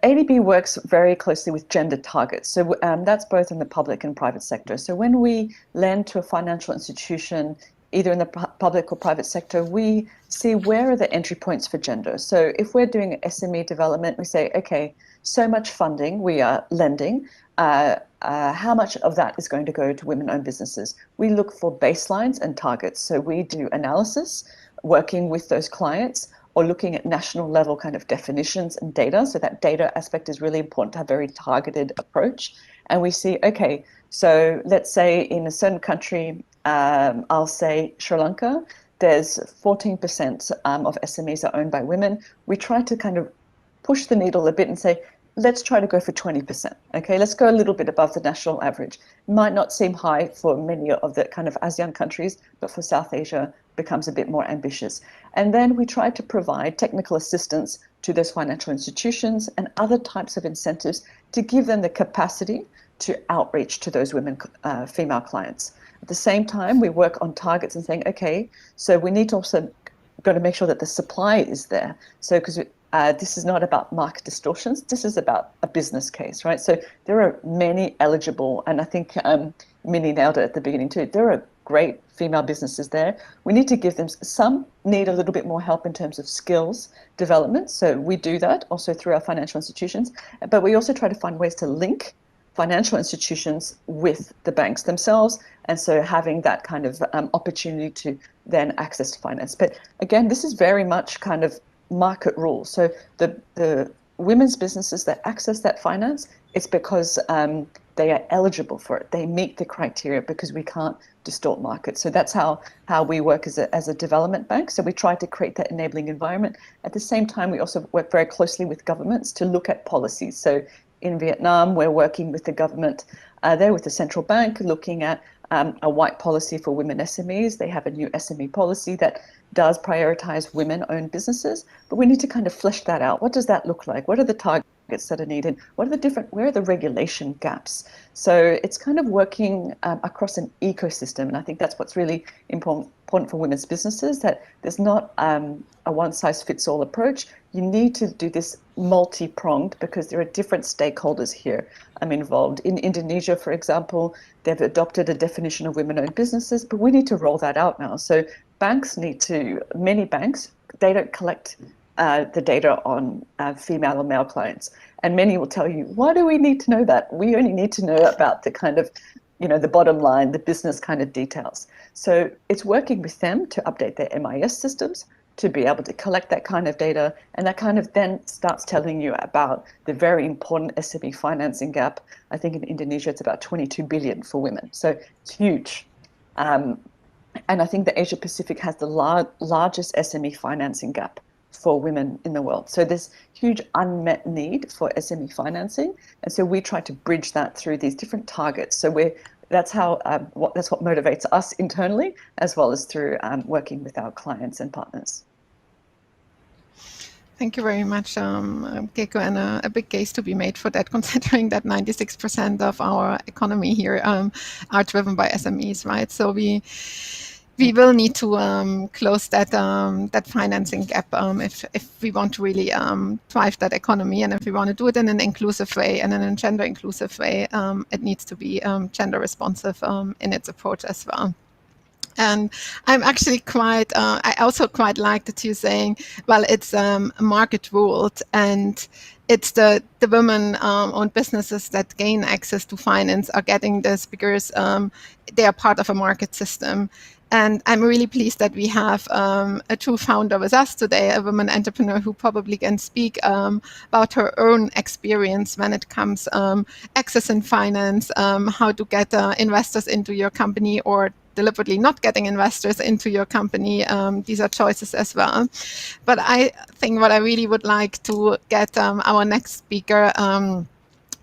ADB works very closely with gender targets. So that's both in the public and private sector. So when we lend to a financial institution, either in the public or private sector, we see where are the entry points for gender. So if we're doing SME development, we say, okay, so much funding we are lending. How much of that is going to go to women-owned businesses? We look for baselines and targets. So we do analysis, working with those clients, or looking at national level kind of definitions and data. So that data aspect is really important to have a very targeted approach. And we see, okay, so let's say in a certain country, I'll say Sri Lanka, there's 14% of SMEs are owned by women. We try to kind of push the needle a bit and say, let's try to go for 20%. Okay, let's go a little bit above the national average. Might not seem high for many of the kind of ASEAN countries, but for South Asia becomes a bit more ambitious. And then we try to provide technical assistance to those financial institutions and other types of incentives to give them the capacity to outreach to those women, female clients. At the same time, we work on targets and saying, okay, so we need to also got to make sure that the supply is there. So because this is not about market distortions, this is about a business case, right? So there are many eligible, and I think Minnie nailed it at the beginning too, there are great female businesses there. We need to give them, some need a little bit more help in terms of skills development. So we do that also through our financial institutions, but we also try to find ways to link financial institutions with the banks themselves, and so having that kind of opportunity to then access finance. But again, this is very much kind of market rules. So the women's businesses that access that finance, it's because they are eligible for it. They meet the criteria because we can't distort markets. So that's how we work as a development bank. So we try to create that enabling environment. At the same time, we also work very closely with governments to look at policies. So in Vietnam, we're working with the government there with the central bank, looking at a white policy for women SMEs. They have a new SME policy that does prioritize women-owned businesses, but we need to kind of flesh that out. What does that look like? What are the targets that are needed? Where are the regulation gaps? So it's kind of working across an ecosystem, and I think that's what's really important for women's businesses, that there's not a one-size-fits-all approach. You need to do this multi-pronged because there are different stakeholders here involved. In Indonesia, for example, they've adopted a definition of women-owned businesses, but we need to roll that out now. So many banks, they don't collect the data on female or male clients. And many will tell you, why do we need to know that? We only need to know about the kind of, the bottom line, the business kind of details. So it's working with them to update their MIS systems to be able to collect that kind of data, and that kind of then starts telling you about the very important SME financing gap. I think in Indonesia it's about 22 billion for women, so it's huge. And I think the Asia Pacific has the largest SME financing gap for women in the world. So there's huge unmet need for SME financing, and so we try to bridge that through these different targets. So that's what motivates us internally, as well as through working with our clients and partners. Thank you very much, Keiko, and a big case to be made for that, considering that 96% of our economy here are driven by SMEs, right? So we will need to close that financing gap if we want to really drive that economy, and if we want to do it in an inclusive way and in a gender inclusive way, it needs to be gender responsive in its approach as well. And I'm actually I also quite like that you're saying, well, it's market ruled, and it's the women-owned businesses that gain access to finance are getting this because they are part of a market system. And I'm really pleased that we have a true founder with us today, a woman entrepreneur who probably can speak about her own experience when it comes accessing finance, how to get investors into your company, or deliberately not getting investors into your company. These are choices as well. But I think what I really would like to get our next speaker,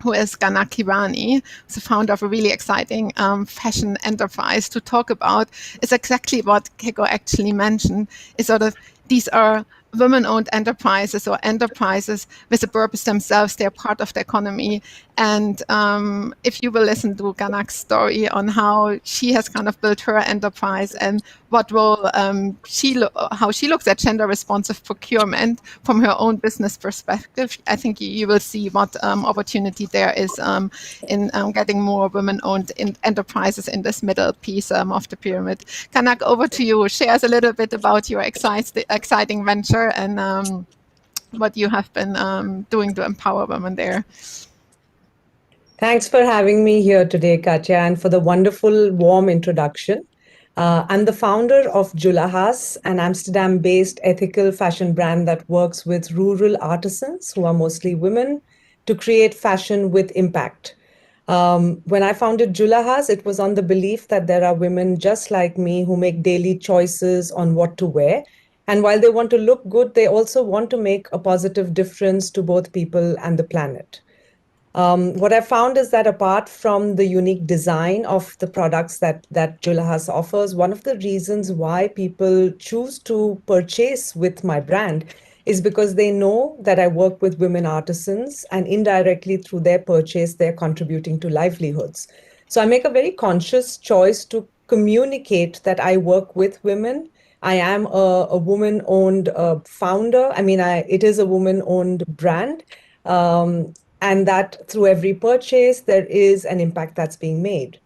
who is Katrianingsih, who's the founder of a really exciting fashion enterprise, to talk about, is exactly what Keiko actually mentioned, is sort of these are women-owned enterprises, or enterprises with a purpose themselves. They're part of the economy. And if you will listen to Ganak's story on how she has kind of built her enterprise and what role how she looks at gender-responsive procurement from her own business perspective, I think you will see what opportunity there is in getting more women-owned enterprises in this middle piece of the pyramid. Kanak, over to you. Share us a little bit about your exciting venture and what you have been doing to empower women there. Thanks for having me here today, Katja, and for the wonderful, warm introduction. I'm the founder of Julahas, an Amsterdam-based ethical fashion brand that works with rural artisans, who are mostly women, to create fashion with impact. When I founded Julahas, it was on the belief that there are women just like me who make daily choices on what to wear. And while they want to look good, they also want to make a positive difference to both people and the planet. What I found is that apart from the unique design of the products that Julahas offers, one of the reasons why people choose to purchase with my brand is because they know that I work with women artisans, and indirectly through their purchase, they're contributing to livelihoods. So I make a very conscious choice to communicate that I work with women. I am a woman-owned founder. I mean, it is a woman-owned brand. And that through every purchase, there is an impact that's being made.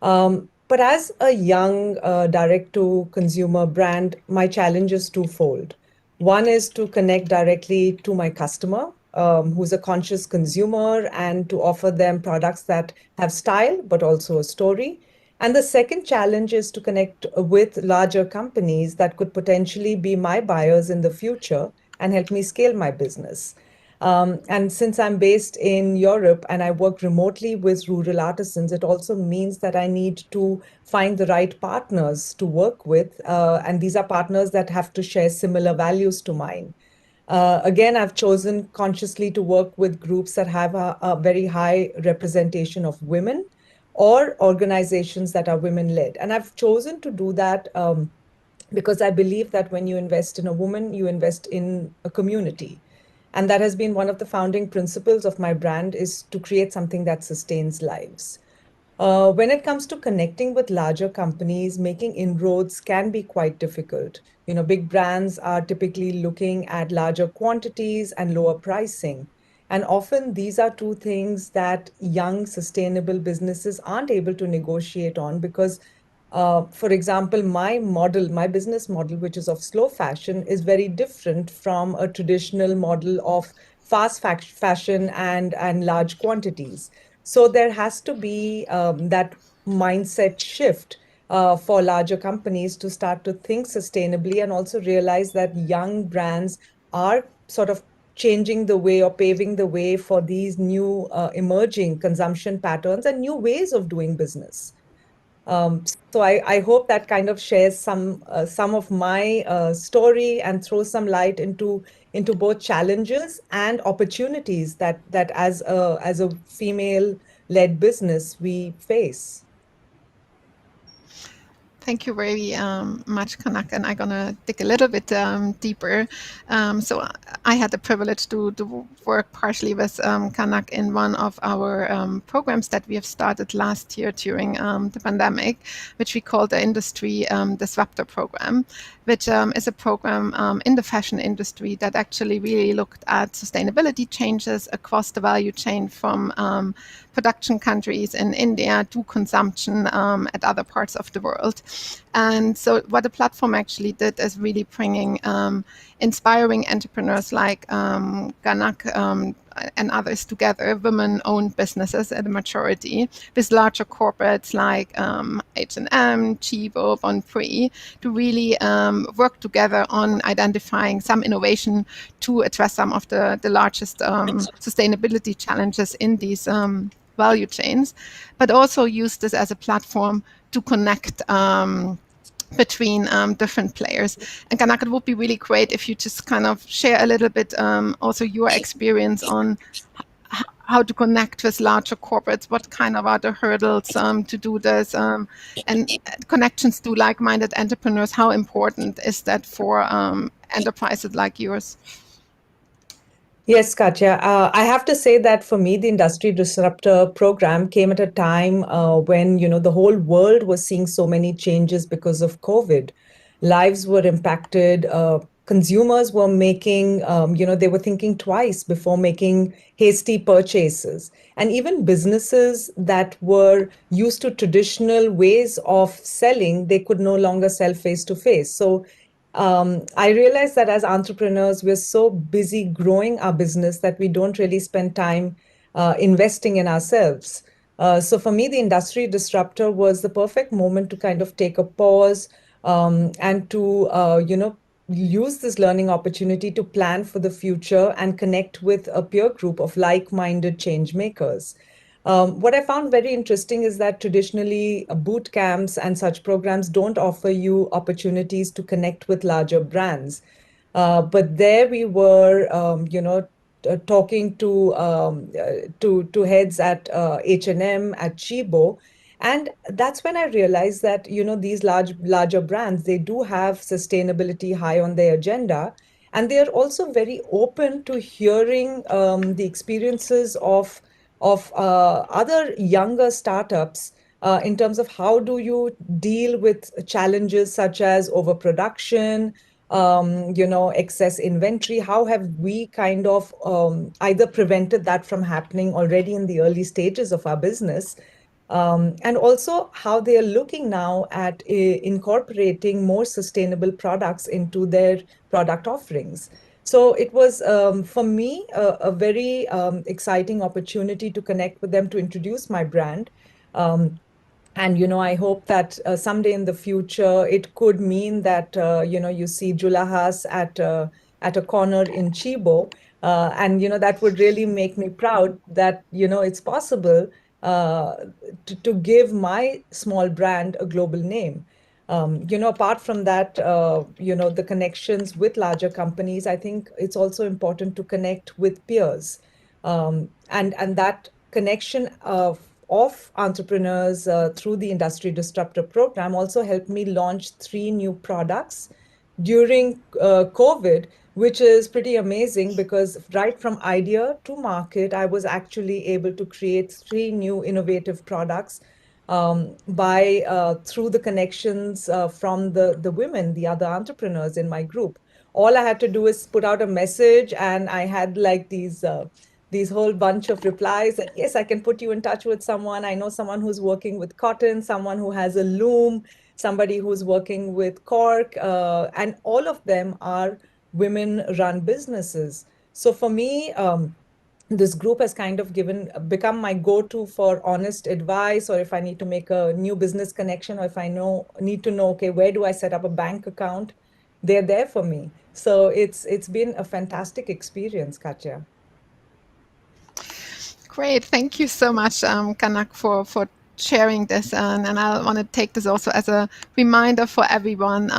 But as a young direct-to-consumer brand, my challenge is twofold. One is to connect directly to my customer, who's a conscious consumer, and to offer them products that have style, but also a story. And the second challenge is to connect with larger companies that could potentially be my buyers in the future and help me scale my business. And since I'm based in Europe and I work remotely with rural artisans, it also means that I need to find the right partners to work with. And these are partners that have to share similar values to mine. Again, I've chosen consciously to work with groups that have a very high representation of women, or organizations that are women-led. And I've chosen to do that because I believe that when you invest in a woman, you invest in a community. And that has been one of the founding principles of my brand, is to create something that sustains lives. When it comes to connecting with larger companies, making inroads can be quite difficult. You know, big brands are typically looking at larger quantities and lower pricing. And often these are two things that young, sustainable businesses aren't able to negotiate on because for example, my business model, which is of slow fashion, is very different from a traditional model of fast fashion and large quantities. So there has to be that mindset shift for larger companies to start to think sustainably, and also realize that young brands are sort of changing the way or paving the way for these new emerging consumption patterns and new ways of doing business. So I hope that kind of shares some of my story and throws some light into both challenges and opportunities that as a female-led business we face. Thank you very much, Kanak, and I'm gonna dig a little bit deeper. So I had the privilege to work partially with Kanak in one of our programs that we have started last year during the pandemic, which we call the Industry Disruptor program, which is a program in the fashion industry that actually really looked at sustainability changes across the value chain from production countries in India to consumption at other parts of the world. And so what the platform actually did is really bringing inspiring entrepreneurs like Ganak and others together, women-owned businesses at a majority, with larger corporates like H&M, Chibo, Bonprix, to really work together on identifying some innovation to address some of the largest sustainability challenges in these value chains, but also use this as a platform to connect between different players. And Kanak, it would be really great if you just kind of share a little bit also your experience on how to connect with larger corporates, what kind of are the hurdles to do this, and connections to like-minded entrepreneurs. How important is that for enterprises like yours? Yes, Katja. I have to say that for me, the Industry Disruptor program came at a time when, the whole world was seeing so many changes because of COVID. Lives were impacted. Consumers were making, they were thinking twice before making hasty purchases. And even businesses that were used to traditional ways of selling, they could no longer sell face to face. So I realize that as entrepreneurs, we're so busy growing our business that we don't really spend time investing in ourselves. So for me, the Industry Disruptor was the perfect moment to kind of take a pause and to, use this learning opportunity to plan for the future and connect with a peer group of like-minded change makers. What I found very interesting is that traditionally boot camps and such programs don't offer you opportunities to connect with larger brands. But there we were, talking to heads at H&M, at Chibo, and that's when I realized that these larger brands, they do have sustainability high on their agenda, and they are also very open to hearing the experiences of other younger startups in terms of how do you deal with challenges such as overproduction, excess inventory. How have we kind of either prevented that from happening already in the early stages of our business? And also how they are looking now at incorporating more sustainable products into their product offerings. So it was, for me, a very exciting opportunity to connect with them, to introduce my brand. And I hope that someday in the future, it could mean that, you see Julahas at a corner in Chibo. And, that would really make me proud that, it's possible to give my small brand a global name. Apart from that, the connections with larger companies, I think it's also important to connect with peers. And that connection of entrepreneurs through the Industry Disruptor program also helped me launch 3 new products during COVID, which is pretty amazing because right from idea to market, I was actually able to create 3 new innovative products through the connections from the women, the other entrepreneurs in my group. All I had to do is put out a message, and I had like these whole bunch of replies that, yes, I can put you in touch with someone. I know someone who's working with cotton, someone who has a loom, somebody who's working with cork, and all of them are women-run businesses. So for me, this group has kind of become my go-to for honest advice, or if I need to make a new business connection, or if I need to know, okay, where do I set up a bank account? They're there for me. So it's been a fantastic experience, Katja. Great, thank you so much, Kanak, for sharing this, and I want to take this also as a reminder for everyone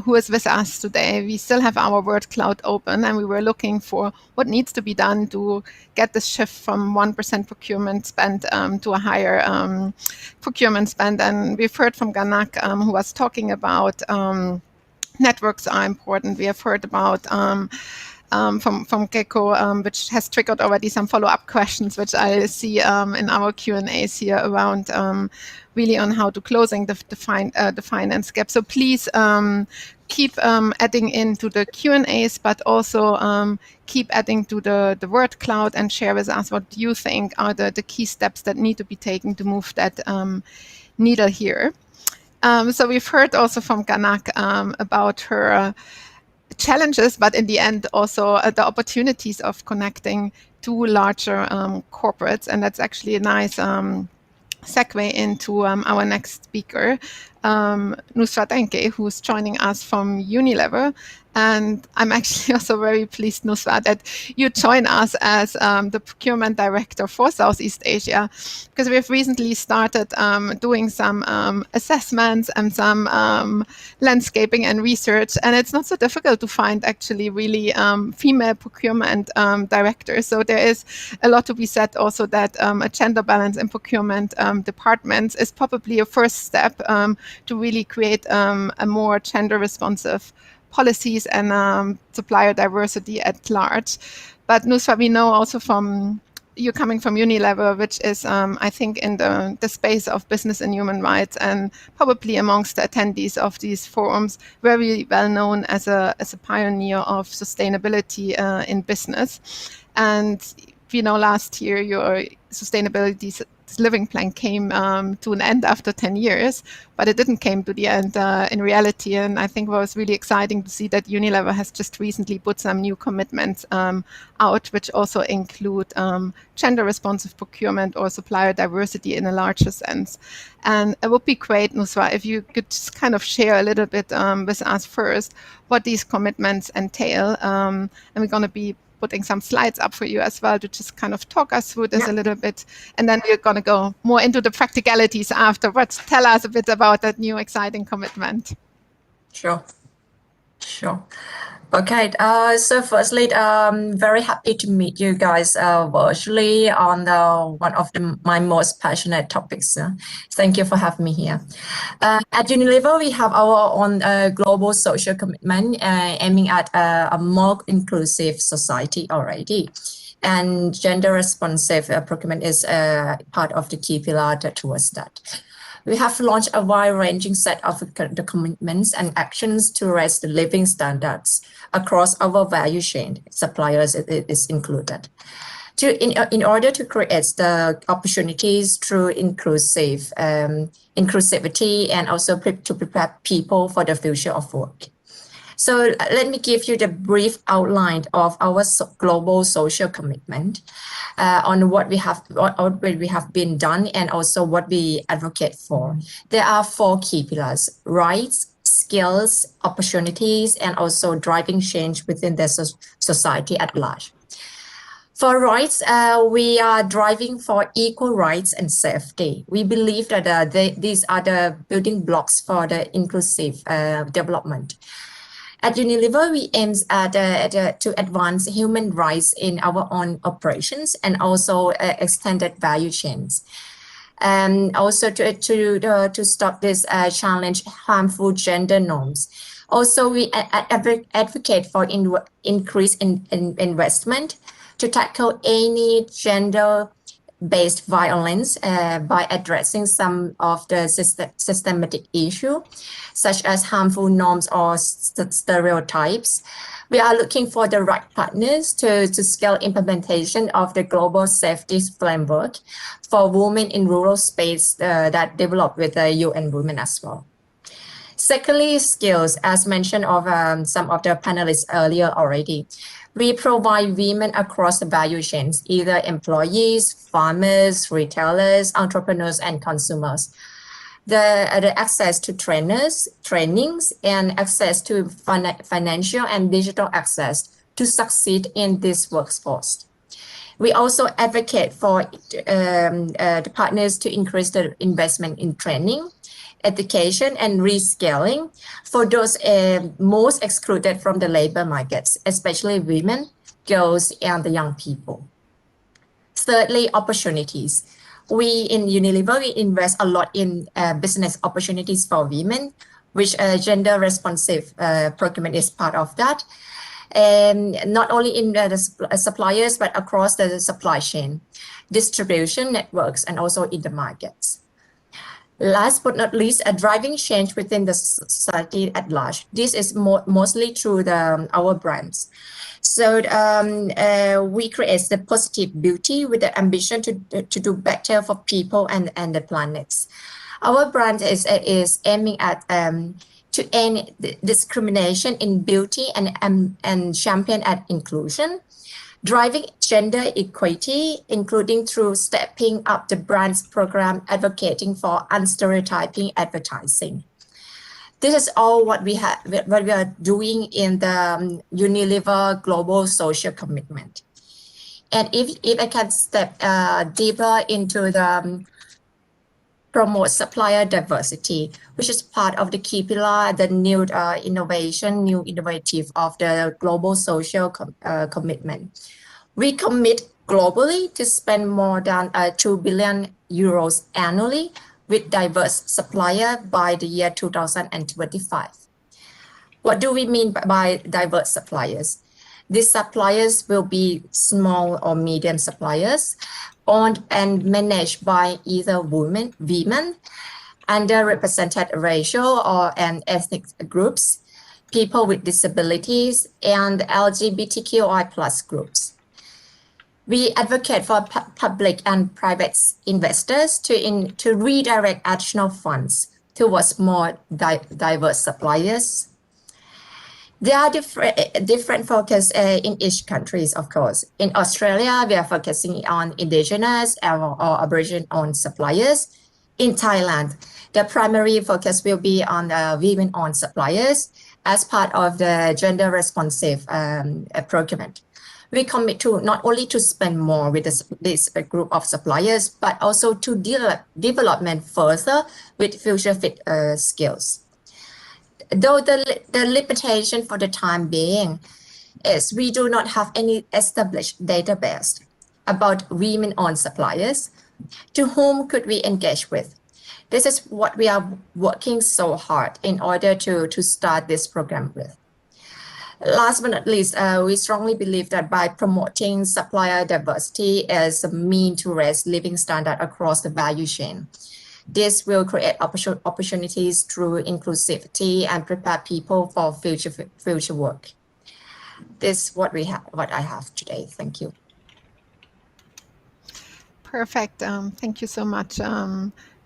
who is with us today. We still have our word cloud open, and we were looking for what needs to be done to get this shift from 1% procurement spend to a higher procurement spend. And we've heard from Ganak, who was talking about networks are important. We have heard about from Gecko, which has triggered already some follow-up questions, which I see in our Q&As here around really on how to closing the finance gap. So please keep adding into the Q&As, but also keep adding to the word cloud and share with us what you think are the key steps that need to be taken to move that needle here. So we've heard also from Ganak about her challenges, but in the end also the opportunities of connecting to larger corporates. And that's actually a nice segue into our next speaker, Nusrat Enke, who's joining us from Unilever. And I'm actually also very pleased, Nusrat, that you join us as the procurement director for Southeast Asia, because we've recently started doing some assessments and some landscaping and research. And it's not so difficult to find actually really female procurement directors. So there is a lot to be said also that a gender balance in procurement departments is probably a first step to really create a more gender responsive policies and supplier diversity at large. But Nusra, we know also from you coming from Unilever, which is, I think, in the space of business and human rights, and probably amongst the attendees of these forums, very well known as a pioneer of sustainability in business. And we know last year your sustainability living plan came to an end after 10 years, but it didn't came to the end in reality. And I think it was really exciting to see that Unilever has just recently put some new commitments out, which also include gender responsive procurement or supplier diversity in a larger sense. And it would be great, Nusra, if you could just kind of share a little bit with us first what these commitments entail. And we're going to be putting some slides up for you as well to just kind of talk us through this a little bit. And then we're going to go more into the practicalities afterwards. Tell us a bit about that new exciting commitment. Sure. Okay, so firstly, very happy to meet you guys virtually on one of my most passionate topics. Thank you for having me here. At Unilever, we have our own global social commitment aiming at a more inclusive society already. And gender responsive procurement is part of the key pillar towards that. We have launched a wide-ranging set of the commitments and actions to raise the living standards across our value chain. Suppliers is included. In order to create the opportunities through inclusivity and also to prepare people for the future of work. So let me give you the brief outline of our global social commitment on what we have been done and also what we advocate for. There are 4 key pillars: rights, skills, opportunities, and also driving change within the society at large. For rights, we are driving for equal rights and safety. We believe that these are the building blocks for the inclusive development. At Unilever, we aim to advance human rights in our own operations and also extended value chains. And also to stop this challenge harmful gender norms. Also, we advocate for increased investment to tackle any gender-based violence by addressing some of the systematic issues, such as harmful norms or stereotypes. We are looking for the right partners to scale implementation of the global safety framework for women in rural space that developed with the UN Women as well. Secondly, skills, as mentioned of some of the panelists earlier already. We provide women across the value chains, either employees, farmers, retailers, entrepreneurs, and consumers. The access to trainings, and access to financial and digital access to succeed in this workforce. We also advocate for the partners to increase the investment in training, education, and rescaling for those most excluded from the labor markets, especially women, girls, and the young people. Thirdly, opportunities. We in Unilever, we invest a lot in business opportunities for women, which gender responsive procurement is part of that. And not only in the suppliers, but across the supply chain, distribution networks, and also in the markets. Last but not least, driving change within the society at large. This is mostly through our brands. So we create the positive beauty with the ambition to do better for people and the planets. Our brand is aiming at to end discrimination in beauty and champion at inclusion, driving gender equity, including through stepping up the brand's program, advocating for unstereotyping advertising. This is all what we are doing in the Unilever Global Social Commitment. And if I can step deeper into the promote supplier diversity, which is part of the key pillar, the new innovative of the Global Social Commitment. We commit globally to spend more than 2 billion euros annually with diverse supplier by the year 2025. What do we mean by diverse suppliers? These suppliers will be small or medium suppliers owned and managed by either women, underrepresented racial or ethnic groups, people with disabilities, and LGBTQI+ groups. We advocate for public and private investors to redirect additional funds towards more diverse suppliers. There are different focus in each countries, of course. In Australia, we are focusing on indigenous or Aboriginal-owned suppliers. In Thailand, the primary focus will be on women-owned suppliers as part of the gender-responsive procurement. We commit to not only to spend more with this group of suppliers, but also to development further with future-fit skills. Though the limitation for the time being is we do not have any established database about women-owned suppliers, to whom could we engage with? This is what we are working so hard in order to start this program with. Last but not least, we strongly believe that by promoting supplier diversity as a means to raise living standard across the value chain, this will create opportunities through inclusivity and prepare people for future work. This is what I have today. Thank you. Perfect. Thank you so much,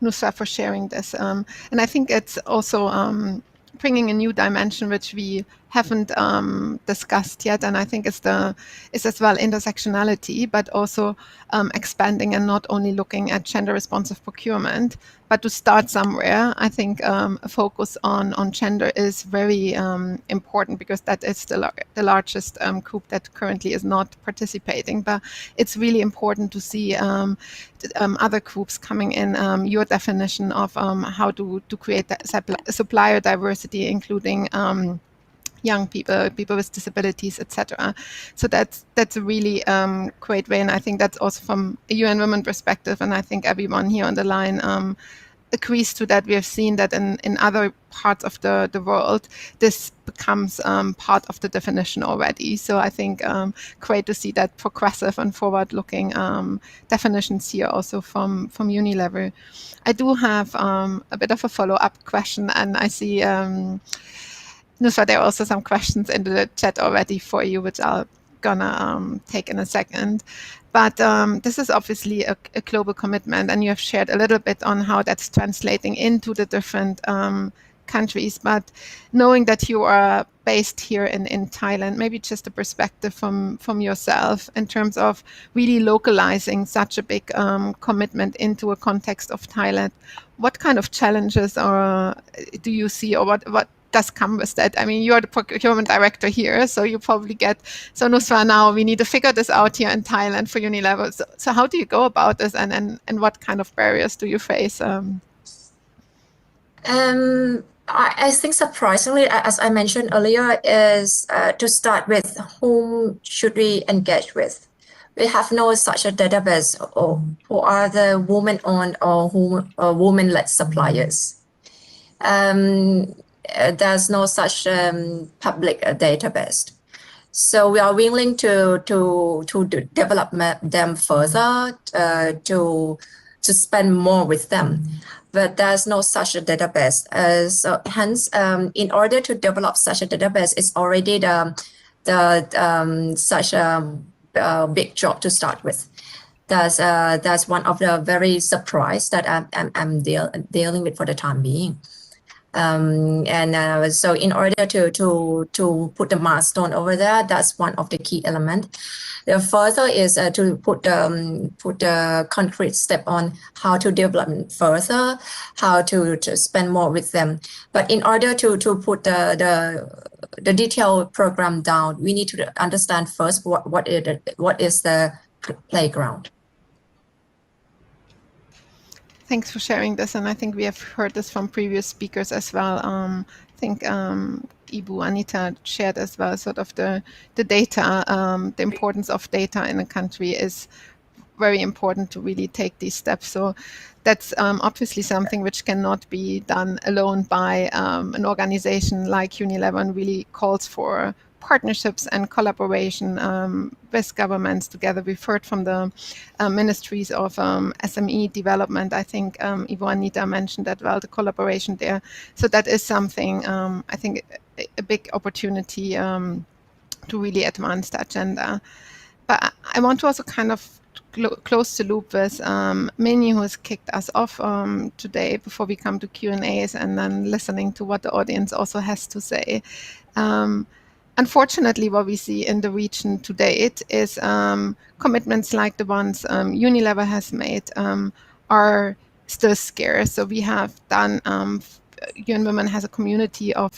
Nusra, for sharing this. And I think it's also bringing a new dimension which we haven't discussed yet, and I think is as well intersectionality, but also expanding and not only looking at gender responsive procurement, but to start somewhere. I think a focus on gender is very important, because that is the largest group that currently is not participating. But it's really important to see other groups coming in. Your definition of how to create supplier diversity, including young people, people with disabilities, etc. So that's a really great way, and I think that's also from a UN Women perspective, and I think everyone here on the line agrees to that. We have seen that in other parts of the world, this becomes part of the definition already. So I think great to see that progressive and forward-looking definitions here also from Unilever. I do have a bit of a follow-up question, and I see Nusra, there are also some questions in the chat already for you, which I'll gonna take in a second. But this is obviously a global commitment, and you have shared a little bit on how that's translating into the different countries. But knowing that you are based here in Thailand, maybe just a perspective from yourself in terms of really localizing such a big commitment into a context of Thailand. What kind of challenges do you see, or what does come with that? I mean, you're the procurement director here, so you probably get, so Nusra, now we need to figure this out here in Thailand for Unilever. So how do you go about this, and what kind of barriers do you face? I think surprisingly, as I mentioned earlier, is to start with, whom should we engage with? We have no such a database or who are the women-owned or women-led suppliers. There's no such public database. So we are willing to develop them further, to spend more with them, but there's no such a database. So hence, in order to develop such a database, it's already such a big job to start with. That's one of the very surprise that I'm dealing with for the time being. So in order to put the milestone over there, that's one of the key elements. The further is to put the concrete step on how to develop further, how to spend more with them. But in order to put the detailed program down, we need to understand first what is the playground. Thanks for sharing this, and I think we have heard this from previous speakers as well. I think Ibu Anita shared as well, sort of the data, the importance of data in a country is very important to really take these steps. So that's obviously something which cannot be done alone by an organization like Unilever, and really calls for partnerships and collaboration with governments together. We've heard from the ministries of SME development. I think Ibu Anita mentioned that well, the collaboration there. So that is something, I think, a big opportunity to really advance the agenda. But I want to also kind of close the loop with Minnie, who has kicked us off today before we come to Q&As, and then listening to what the audience also has to say. Unfortunately, what we see in the region to date is commitments like the ones Unilever has made are still scarce. So we have done, UN Women has a community of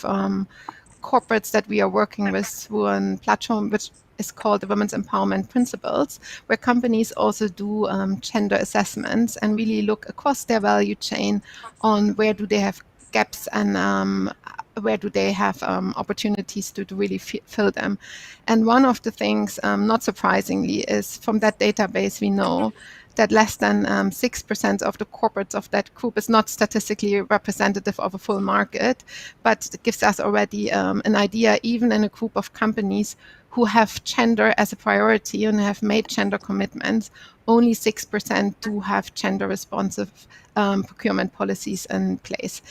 corporates that we are working with through a platform which is called the Women's Empowerment Principles, where companies also do gender assessments and really look across their value chain on where do they have gaps and where do they have opportunities to really fill them. And one of the things, not surprisingly, is from that database we know that less than 6% of the corporates of that group is not statistically representative of a full market, but it gives us already an idea, even in a group of companies who have gender as a priority and have made gender commitments, only 6% do have gender responsive procurement policies in place.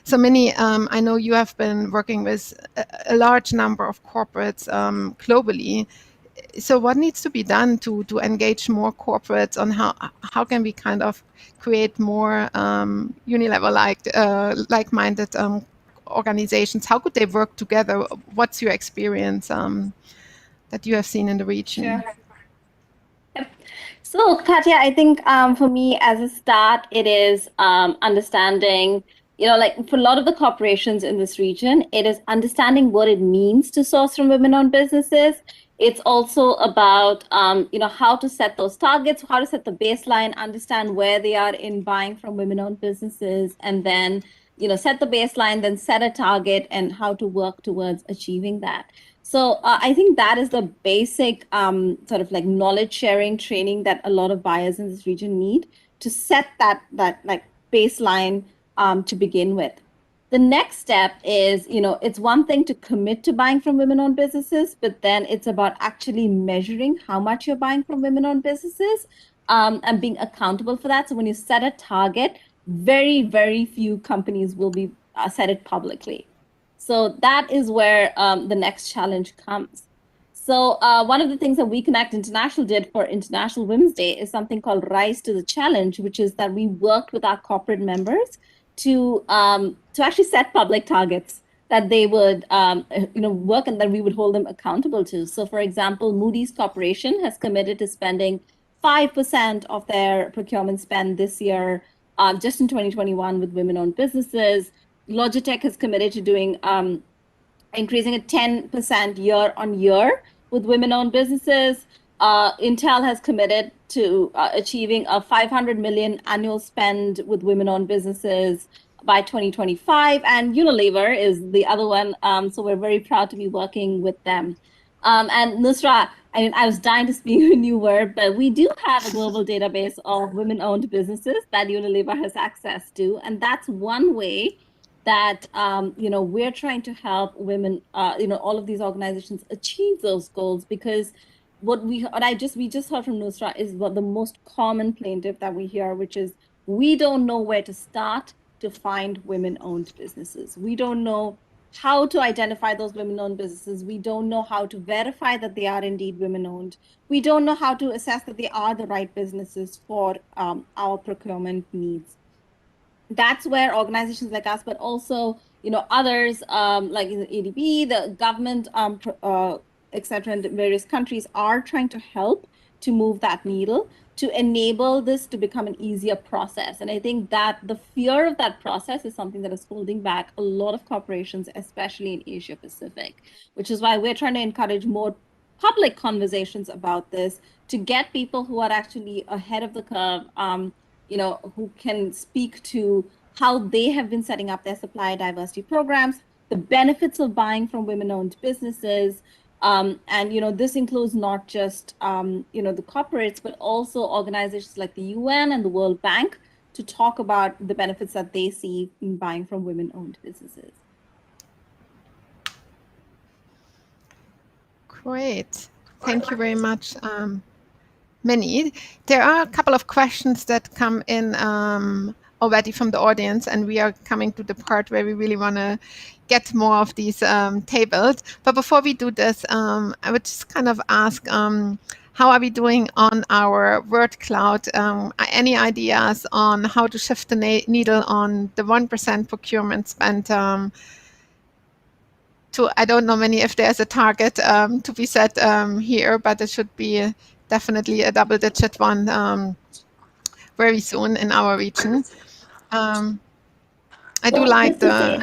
So Minnie, I know you have been working with a large number of corporates globally. So what needs to be done to engage more corporates on how can we kind of create more Unilever like-minded organizations? How could they work together? What's your experience that you have seen in the region? Sure. Yep. So Katja, I think for me as a start, it is understanding, like for a lot of the corporations in this region, it is understanding what it means to source from women-owned businesses. It's also about, how to set those targets, how to set the baseline, understand where they are in buying from women-owned businesses, and then, set the baseline, then set a target and how to work towards achieving that. So I think that is the basic sort of like knowledge sharing training that a lot of buyers in this region need to set that like baseline to begin with. The next step is, it's one thing to commit to buying from women-owned businesses, but then it's about actually measuring how much you're buying from women-owned businesses and being accountable for that. So when you set a target, very, very few companies will be set it publicly. So that is where the next challenge comes. So one of the things that WeConnect International did for International Women's Day is something called Rise to the Challenge, which is that we worked with our corporate members to actually set public targets that they would work and that we would hold them accountable to. So for example, Moody's Corporation has committed to spending 5% of their procurement spend this year just in 2021 with women-owned businesses. Logitech is committed to doing increasing it 10% year on year with women-owned businesses. Intel has committed to achieving a 500 million annual spend with women-owned businesses by 2025, and Unilever is the other one. So we're very proud to be working with them. And Nusra, I mean, I was dying to speak a new word, but we do have a global database of women-owned businesses that Unilever has access to, and that's one way that we're trying to help women, all of these organizations achieve those goals, because we just heard from Nusra is what the most common plaintiff that we hear, which is we don't know where to start to find women-owned businesses. We don't know how to identify those women-owned businesses. We don't know how to verify that they are indeed women-owned. We don't know how to assess that they are the right businesses for our procurement needs. That's where organizations like us, but also others like ADB, the government, etc., in various countries are trying to help to move that needle, to enable this to become an easier process. And I think that the fear of that process is something that is holding back a lot of corporations, especially in Asia Pacific, which is why we're trying to encourage more public conversations about this to get people who are actually ahead of the curve, who can speak to how they have been setting up their supplier diversity programs, the benefits of buying from women-owned businesses, and this includes not just the corporates, but also organizations like the UN and the World Bank to talk about the benefits that they see in buying from women-owned businesses. Great. Thank you very much, Minnie. There are a couple of questions that come in already from the audience, and we are coming to the part where we really want to get more of these tabled. But before we do this, I would just kind of ask, how are we doing on our word cloud? Any ideas on how to shift the needle on the 1% procurement spend to, I don't know, Minnie, if there's a target to be set here, but it should be definitely a double-digit one very soon in our region. I do like the...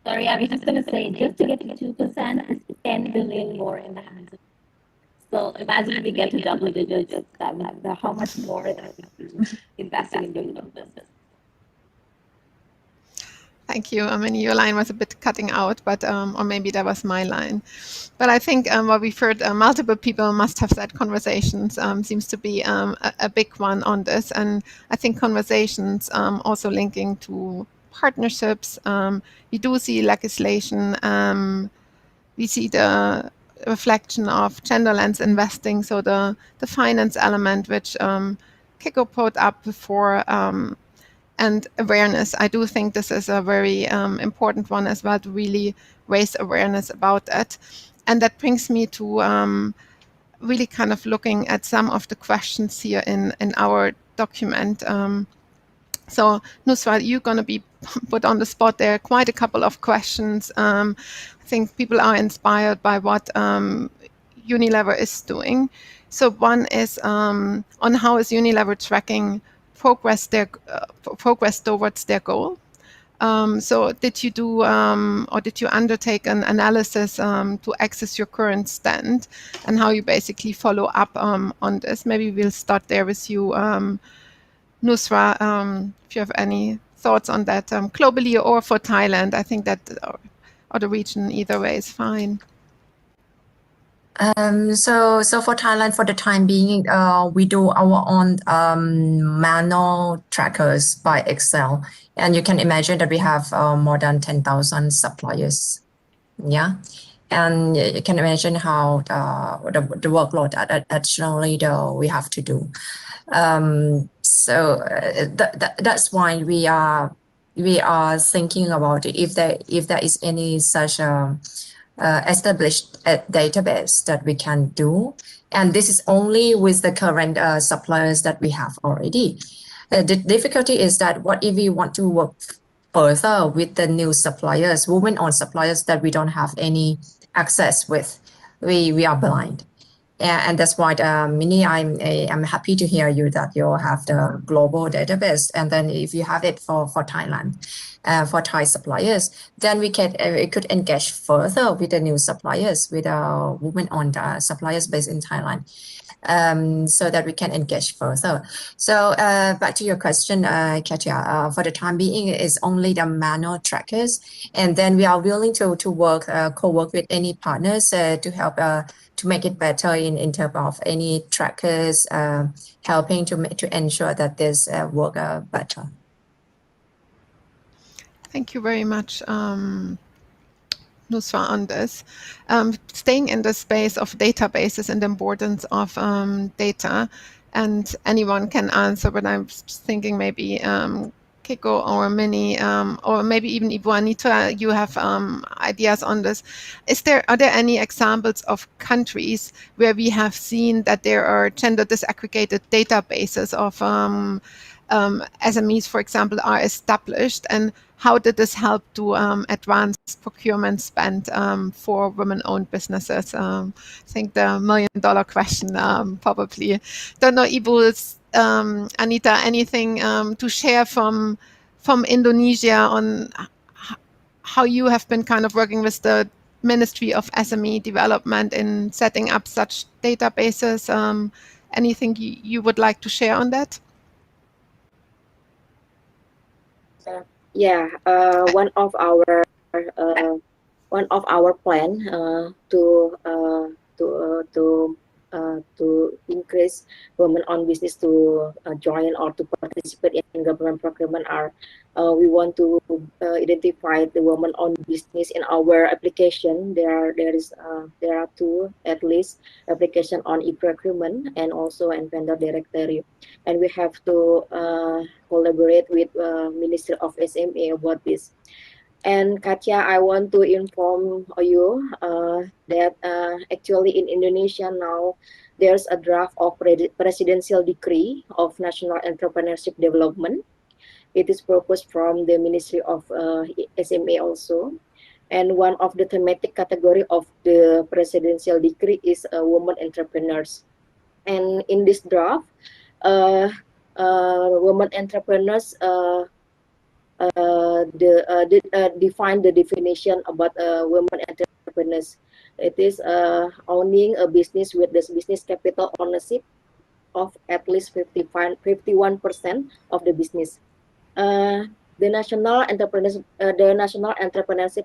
Sorry, I was just going to say, just to get to 2% is 10 billion more in the hands of. So imagine if we get to double digits, how much more that we investing in doing business. Thank you. I mean, your line was a bit cutting out, but or maybe that was my line. But I think what we've heard, multiple people must have said conversations seems to be a big one on this. And I think conversations also linking to partnerships. We do see legislation. We see the reflection of gender lens investing, so the finance element, which Kiko brought up before, and awareness. I do think this is a very important one as well, to really raise awareness about that. And that brings me to really kind of looking at some of the questions here in our document. So Nusra, you're going to be put on the spot. There are quite a couple of questions. I think people are inspired by what Unilever is doing. So one is on how is Unilever tracking progress towards their goal. So did you do or did you undertake an analysis to access your current stand and how you basically follow up on this? Maybe we'll start there with you, Nusra, if you have any thoughts on that globally or for Thailand. I think that or the region, either way is fine. So for Thailand, for the time being, we do our own manual trackers by Excel, and you can imagine that we have more than 10,000 suppliers. Yeah, and you can imagine how the workload additionally we have to do. So that's why we are thinking about it. If there is any such established database that we can do, and this is only with the current suppliers that we have already. The difficulty is that what if we want to work further with the new suppliers, women-owned suppliers that we don't have any access with, we are blind. And that's why, Minnie, I'm happy to hear you that you have the global database. And then if you have it for Thailand, for Thai suppliers, then we could engage further with the new suppliers, with women-owned suppliers based in Thailand, so that we can engage further. So back to your question, Katja, for the time being, it's only the manual trackers, and then we are willing to work, co-work with any partners to help to make it better in terms of any trackers, helping to ensure that this work better. Thank you very much, Nusra, on this. Staying in the space of databases and the importance of data, and anyone can answer, but I'm thinking maybe Kiko or Minnie, or maybe even Ibu Anita, you have ideas on this. Are there any examples of countries where we have seen that there are gender disaggregated databases of SMEs, for example, are established, and how did this help to advance procurement spend for women-owned businesses? I think the million-dollar question, probably. Don't know, Ibu, Anita, anything to share from Indonesia on how you have been kind of working with the Ministry of SME Development in setting up such databases? Anything you would like to share on that? Yeah, one of our plan to increase women-owned business to join or to participate in government procurement are we want to identify the women-owned business in our application. There are two at least application on e-procurement and also in vendor directory, and we have to collaborate with Ministry of SME about this. And Katja, I want to inform you that actually in Indonesia now there's a draft of presidential decree of national entrepreneurship development. It is proposed from the Ministry of SME also. And one of the thematic category of the presidential decree is women entrepreneurs. And in this draft, women entrepreneurs define the definition about women entrepreneurs. It is owning a business with this business capital ownership of at least 51% of the business. The National Entrepreneurship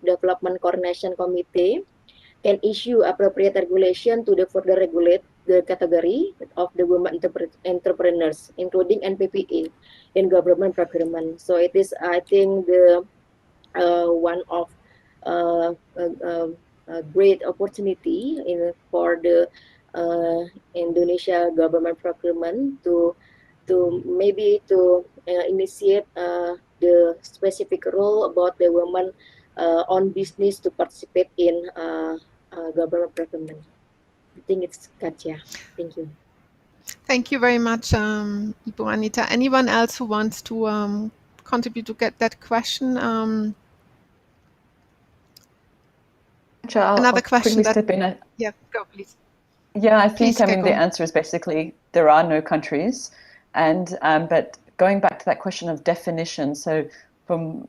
Development Coordination Committee can issue appropriate regulation to further regulate the category of the women entrepreneurs, including NPPA in government procurement. So it is, I think, the one of a great opportunity for the Indonesia government procurement to maybe initiate the specific rule about the women on business to participate in government procurement. I think it's Katja. Thank you. Thank you very much, Ibu Anita. Anyone else who wants to contribute to get that question? Another question. Step in. Yeah, go please. Yeah, I think, Please, I mean, the answer is basically there are no countries. And but going back to that question of definition, so from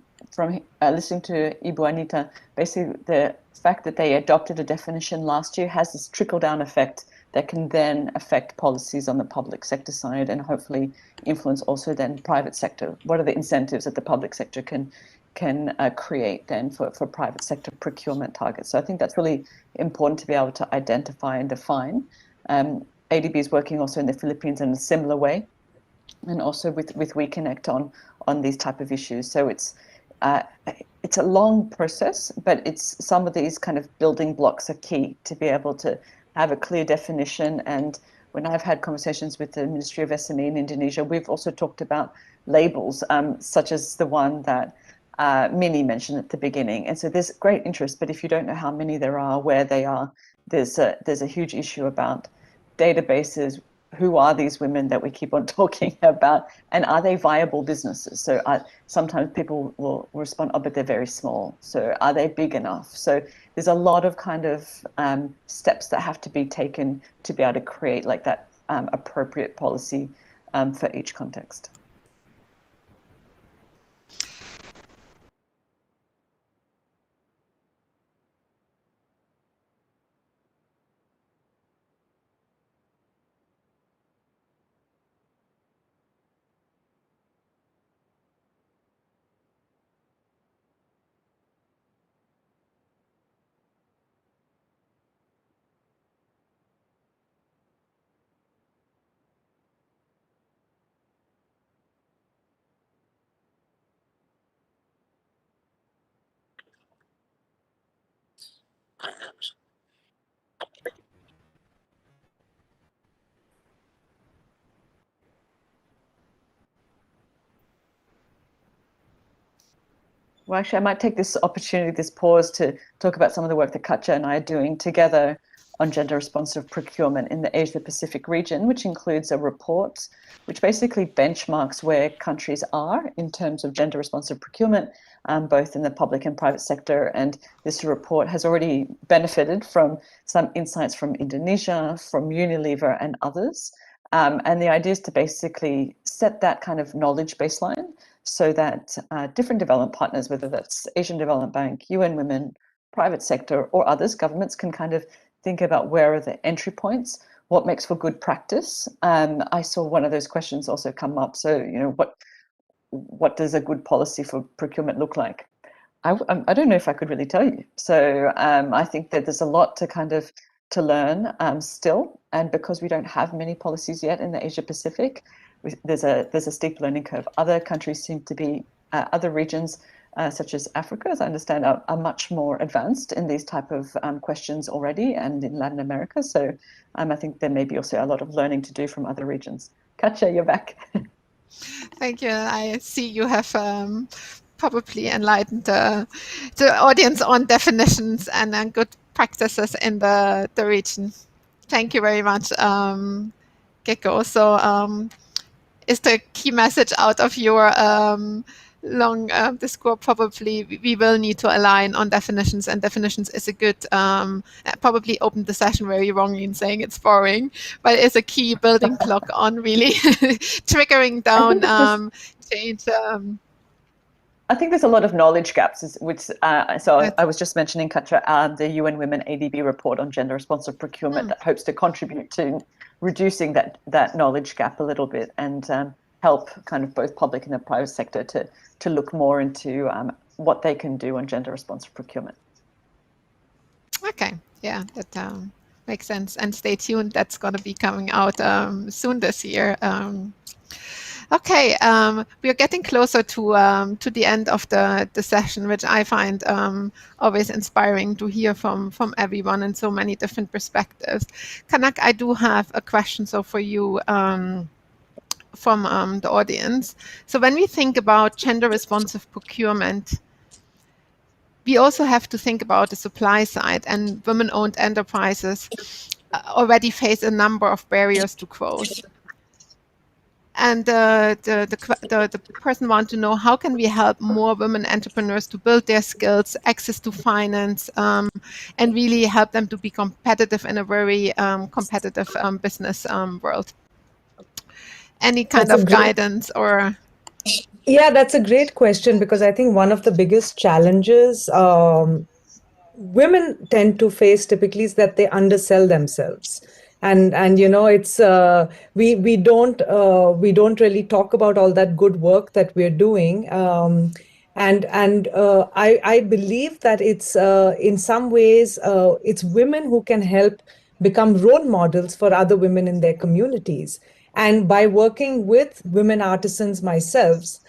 listening to Ibu Anita, basically the fact that they adopted a definition last year has this trickle-down effect that can then affect policies on the public sector side and hopefully influence also then private sector. What are the incentives that the public sector can create then for private sector procurement targets? So I think that's really important to be able to identify and define. ADB is working also in the Philippines in a similar way, and also with WeConnect on these type of issues. So it's a long process, but it's some of these kind of building blocks are key to be able to have a clear definition. And when I've had conversations with the Ministry of SME in Indonesia, we've also talked about labels, such as the one that Minnie mentioned at the beginning. And so there's great interest, but if you don't know how many there are, where they are, there's a huge issue about databases, who are these women that we keep on talking about, and are they viable businesses? So sometimes people will respond, oh, but they're very small. So are they big enough? So there's a lot of kind of steps that have to be taken to be able to create like that appropriate policy for each context. Well, actually, I might take this opportunity, this pause, to talk about some of the work that Katja and I are doing together on gender-responsive procurement in the Asia-Pacific region, which includes a report which basically benchmarks where countries are in terms of gender-responsive procurement, both in the public and private sector. And this report has already benefited from some insights from Indonesia, from Unilever and others. And the idea is to basically set that kind of knowledge baseline so that different development partners, whether that's Asian Development Bank, UN Women, private sector, or others, governments can kind of think about where are the entry points, what makes for good practice. I saw one of those questions also come up. So, you know, what does a good policy for procurement look like? I don't know if I could really tell you. So I think that there's a lot to kind of to learn still, and because we don't have many policies yet in the Asia Pacific, there's a steep learning curve. Other countries seem to be, other regions such as Africa, as I understand, are much more advanced in these type of questions already, and in Latin America. So I think there may be also a lot of learning to do from other regions. Katja, you're back. Thank you. I see you have probably enlightened the audience on definitions and good practices in the region. Thank you very much, Gekko. So is the key message out of your long discourse? Probably we will need to align on definitions, and definitions is a good, probably opened the session very wrongly in saying it's boring, but it's a key building block on really triggering down change. I think there's a lot of knowledge gaps, which so I was just mentioning, Katja, the UN Women ADB report on gender responsive procurement that hopes to contribute to reducing that knowledge gap a little bit, and help kind of both public and the private sector to look more into what they can do on gender responsive procurement. Okay, yeah, that makes sense. And stay tuned, that's going to be coming out soon this year. Okay, we are getting closer to the end of the session, which I find always inspiring to hear from everyone in so many different perspectives. Kanak, I do have a question for you from the audience. So when we think about gender responsive procurement, we also have to think about the supply side, and women-owned enterprises already face a number of barriers to growth. And the person wants to know, how can we help more women entrepreneurs to build their skills, access to finance, and really help them to be competitive in a very competitive business world? Any kind of guidance or? Yeah, that's a great question, because I think one of the biggest challenges women tend to face typically is that they undersell themselves. And you know, it's we don't really talk about all that good work that we're doing, and I believe that it's in some ways it's women who can help become role models for other women in their communities. And by working with women artisans myself,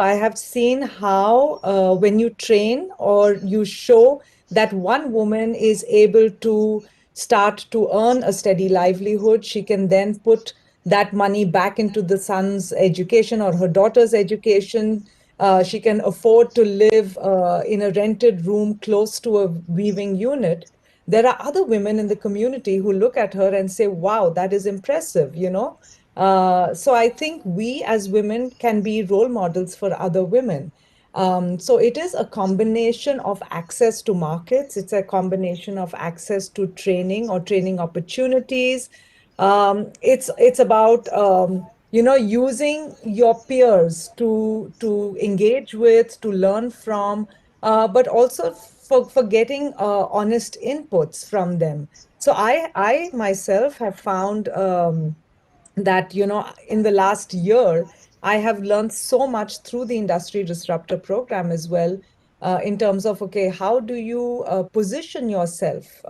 I have seen how when you train or you show that one woman is able to start to earn a steady livelihood, she can then put that money back into the son's education or her daughter's education. She can afford to live in a rented room close to a weaving unit. there are other women in the community who look at her and say, wow, that is impressive, you know. So I think we as women can be role models for other women. So it is a combination of access to markets. It's a combination of access to training or training opportunities. It's about you know, using your peers to engage with, to learn from, but also for getting honest inputs from them. So I myself have found that, you know, in the last year, I have learned so much through the Industry Disruptor program as well, in terms of, okay, how do you position yourself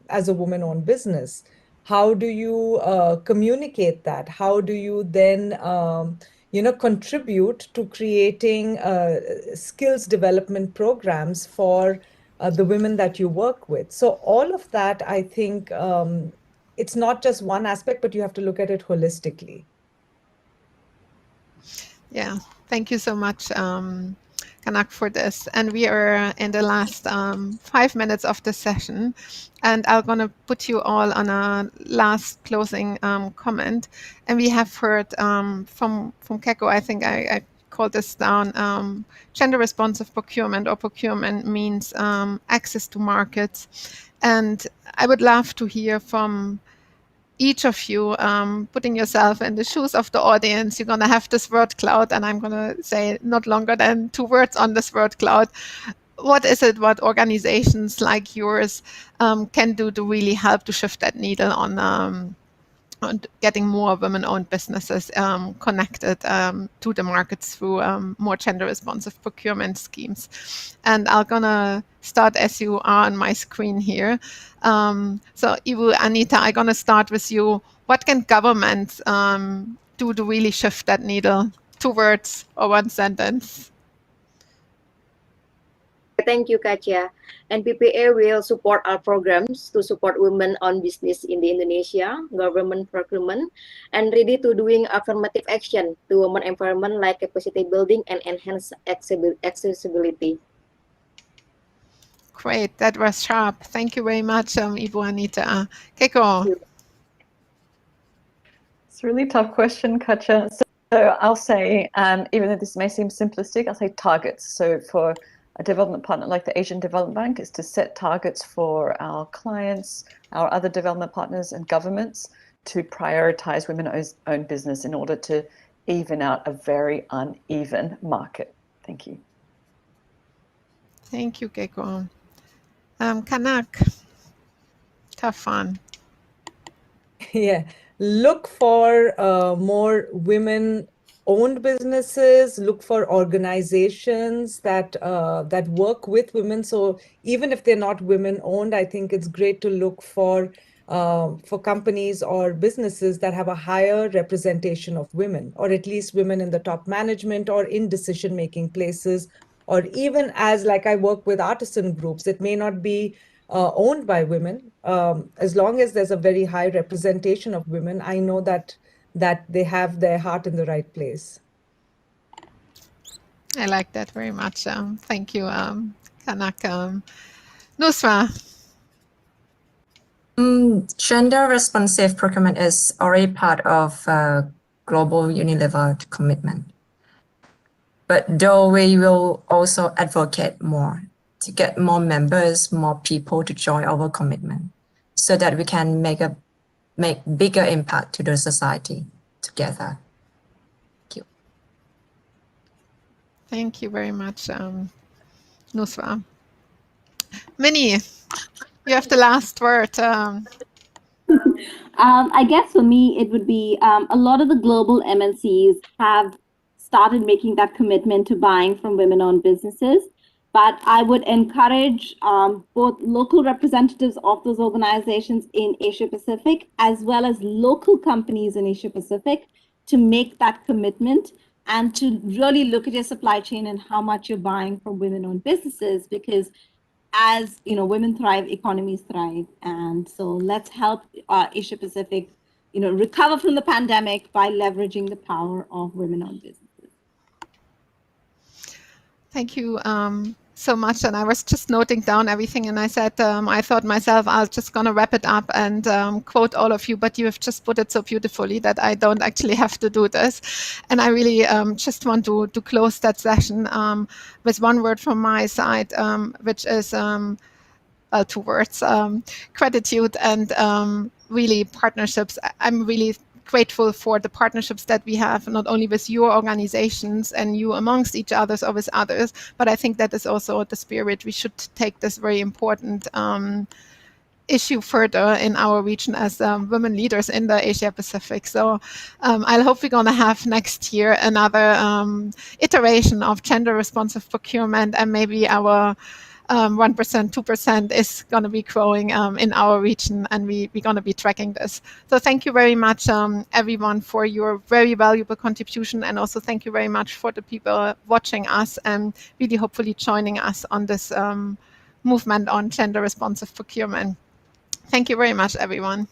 as a woman-owned business? How do you communicate that? How do you then, you know, contribute to creating skills development programs for the women that you work with? So all of that, I think, it's not just one aspect, but you have to look at it holistically. Yeah, thank you so much, Kanak, for this. And we are in the last 5 minutes of the session, and I'm going to put you all on a last closing comment. And we have heard from Keko, I think I called this down, gender responsive procurement, or procurement means access to markets. And I would love to hear from each of you, putting yourself in the shoes of the audience. You're going to have this word cloud, and I'm going to say not longer than 2 words on this word cloud. What is it what organizations like yours can do to really help to shift that needle on getting more women-owned businesses connected to the markets through more gender-responsive procurement schemes? And I'm gonna start as you are on my screen here. So Ibu, Anita, I'm gonna start with you. What can governments do to really shift that needle? 2 words or 1 sentence. Thank you, Katja. And PPA will support our programs to support women-owned business in the Indonesia, government procurement, and ready to doing affirmative action to women empowerment like capacity building and enhance accessibility. Great, that was sharp. Thank you very much, Ibu, Anita. Keko. It's a really tough question, Katja. So I'll say, even though this may seem simplistic, I'll say targets. So for a development partner like the Asian Development Bank is to set targets for our clients, our other development partners and governments to prioritize women-owned business in order to even out a very uneven market. Thank you. Thank you, Keko. Kanak, tough one. Yeah, look for more women-owned businesses. Look for organizations that that work with women. So even if they're not women-owned, I think it's great to look for companies or businesses that have a higher representation of women, or at least women in the top management or in decision-making places, or even as, like, I work with artisan groups. It may not be owned by women. As long as there's a very high representation of women, I know that they have their heart in the right place. I like that very much. Thank you, Kanak. Nusra. Gender responsive procurement is already part of global Unilever commitment. But though we will also advocate more to get more members, more people to join our commitment so that we can make bigger impact to the society together. Thank you. Thank you very much, Nusra. Minnie, you have the last word. I guess for me, it would be a lot of the global MNCs have started making that commitment to buying from women-owned businesses. But I would encourage both local representatives of those organizations in Asia Pacific, as well as local companies in Asia Pacific, to make that commitment and to really look at your supply chain and how much you're buying from women-owned businesses, because as you know, women thrive, economies thrive. And so let's help Asia Pacific, you know, recover from the pandemic by leveraging the power of women-owned businesses. Thank you so much, and I was just noting down everything, and I said, I thought myself, I was just gonna wrap it up and quote all of you, but you have just put it so beautifully that I don't actually have to do this. And I really just want to close that session with one word from my side, which is 2 words, gratitude and really partnerships. I'm really grateful for the partnerships that we have, not only with your organizations and you amongst each others or with others, but I think that is also the spirit. We should take this very important issue further in our region as women leaders in the Asia Pacific. So I hope we're going to have next year another iteration of gender responsive procurement, and maybe our 1%, 2% is going to be growing in our region, and we're going to be tracking this. So thank you very much, everyone, for your very valuable contribution, and also thank you very much for the people watching us and really hopefully joining us on this movement on gender responsive procurement. Thank you very much, everyone.